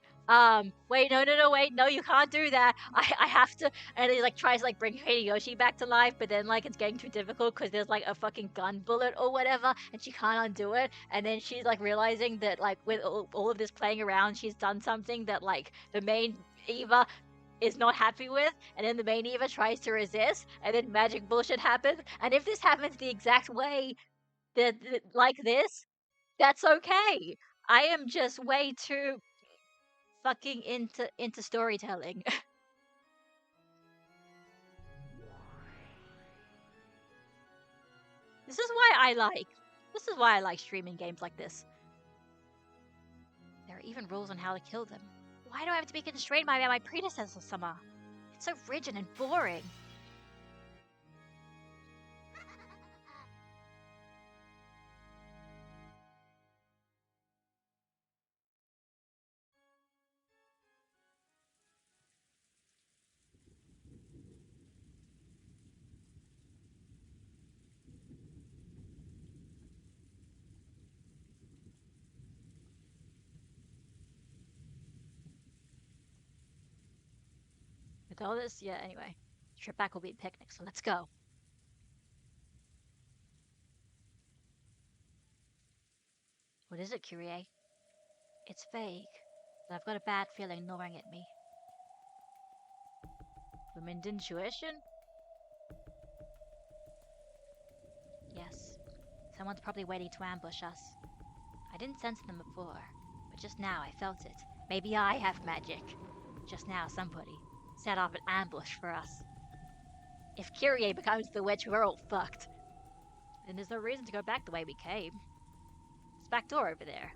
Wait, no, wait, no, you can't do that. I have to, and he like tries to like bring Hideyoshi back to life, but then like it's getting too difficult because there's like a fucking gun bullet or whatever, and she can't undo it. And then she's like realizing that like with all of this playing around, she's done something that like the main Eva is not happy with, and then the main Eva tries to resist, and then magic bullshit happens. And if this happens the exact way that like this, that's okay. I am just way too fucking into storytelling. This is why I like streaming games like this. There are even rules on how to kill them. Why do I have to be constrained by my predecessor, Sama? It's so rigid and boring. With all this, yeah, anyway. Trip back will be a picnic, so let's go. What is it, Kyrie? It's vague, but I've got a bad feeling gnawing at me. Women's intuition? Yes. Someone's probably waiting to ambush us. I didn't sense them before, but just now I felt it. Maybe I have magic. Just now somebody set off an ambush for us. If Kyrie becomes the witch, we're all fucked. Then there's no reason to go back the way we came. It's back door over there.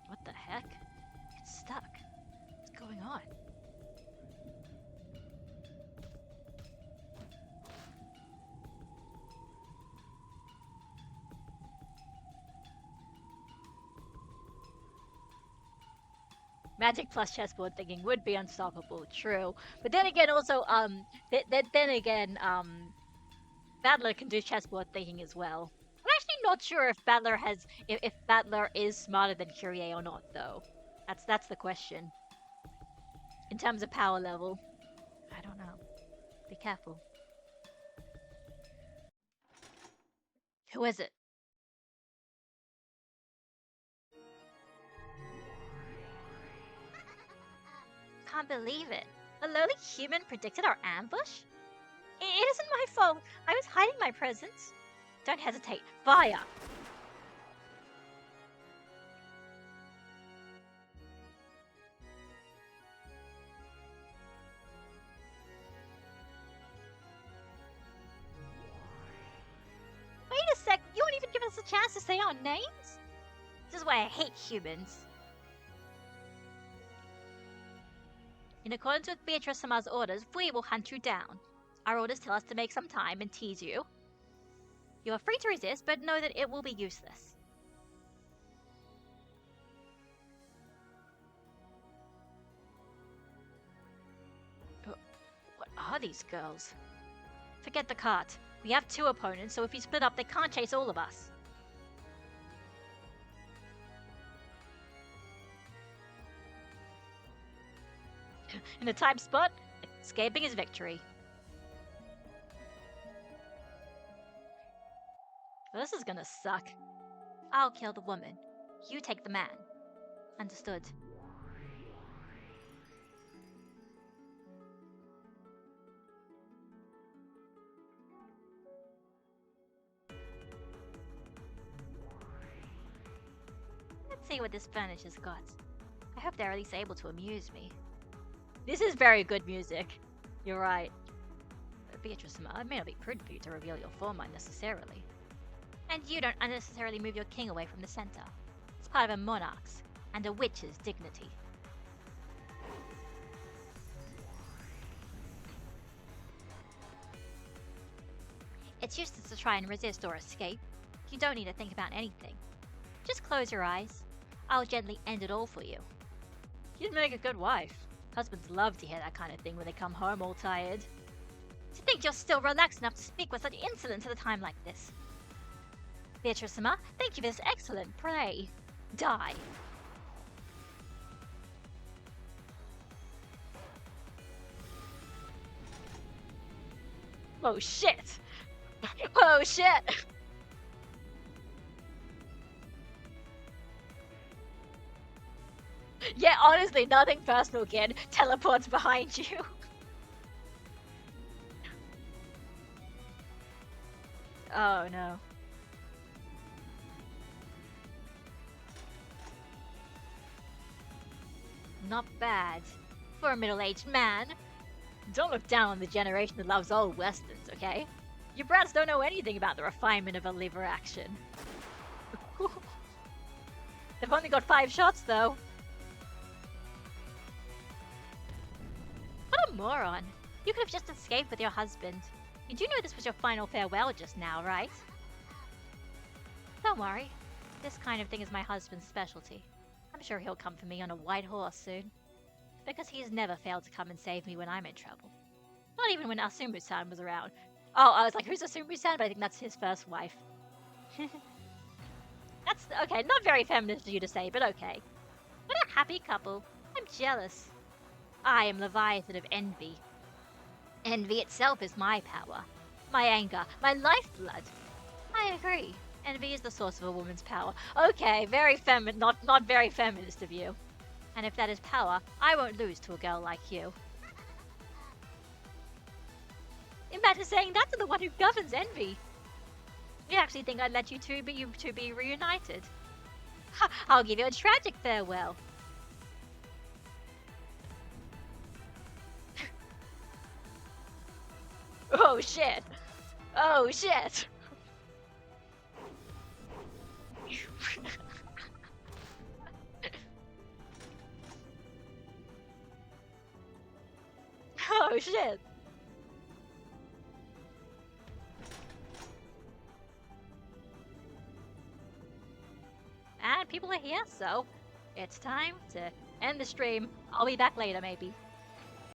What the heck? It's stuck. What's going on? Magic plus chessboard thinking would be unstoppable, true. But then again, also, Battler can do chessboard thinking as well. I'm actually not sure if if Battler is smarter than Kyrie or not, though. That's the question. In terms of power level, I don't know. Be careful. Who is it? Can't believe it. A lowly human predicted our ambush? It isn't my fault. I was hiding my presence. Don't hesitate. Fire! Wait a sec. You won't even give us a chance to say our names? This is why I hate humans. In accordance with Beatrice Sama's orders, we will hunt you down. Our orders tell us to make some time and tease you. You are free to resist, but know that it will be useless. But what are these girls? Forget the cart. We have 2 opponents, so if we split up, they can't chase all of us. In a tight spot, escaping is victory. This is gonna suck. I'll kill the woman. You take the man. Understood. Let's see what this furniture's got. I hope they're at least able to amuse me. This is very good music. You're right. Beatrice, it may not be prudent for you to reveal your form unnecessarily. And you don't unnecessarily move your king away from the center. It's part of a monarch's and a witch's dignity. It's useless to try and resist or escape. You don't need to think about anything. Just close your eyes. I'll gently end it all for you. You'd make a good wife. Husbands love to hear that kind of thing when they come home all tired. To think you're still relaxed enough to speak with such insolence at a time like this. Beatrice-sama, thank you for this excellent prey. Die. Oh shit! Oh shit! Yeah, honestly, nothing personal, kid. Teleports behind you. Oh no. Not bad. For a middle-aged man. Don't look down on the generation that loves old westerns, okay? You brats don't know anything about the refinement of a lever action. They've only got 5 shots, though. What a moron. You could have just escaped with your husband. You do know this was your final farewell just now, right? Don't worry. This kind of thing is my husband's specialty. I'm sure he'll come for me on a white horse soon. Because he's never failed to come and save me when I'm in trouble. Not even when Asumu-san was around. Oh, I was like, who's Asumu-san? But I think that's his first wife. That's, okay, not very feminist of you to say, but okay. What a happy couple. I'm jealous. I am Leviathan of Envy. Envy itself is my power. My anger, my lifeblood. I agree. Envy is the source of a woman's power. Okay, very not very feminist of you. And if that is power, I won't lose to a girl like you. Imagine saying that to the one who governs envy. You actually think I'd let you two be reunited? Ha, I'll give you a tragic farewell. Oh shit! Oh shit! Oh shit! And people are here, so it's time to end the stream. I'll be back later, maybe.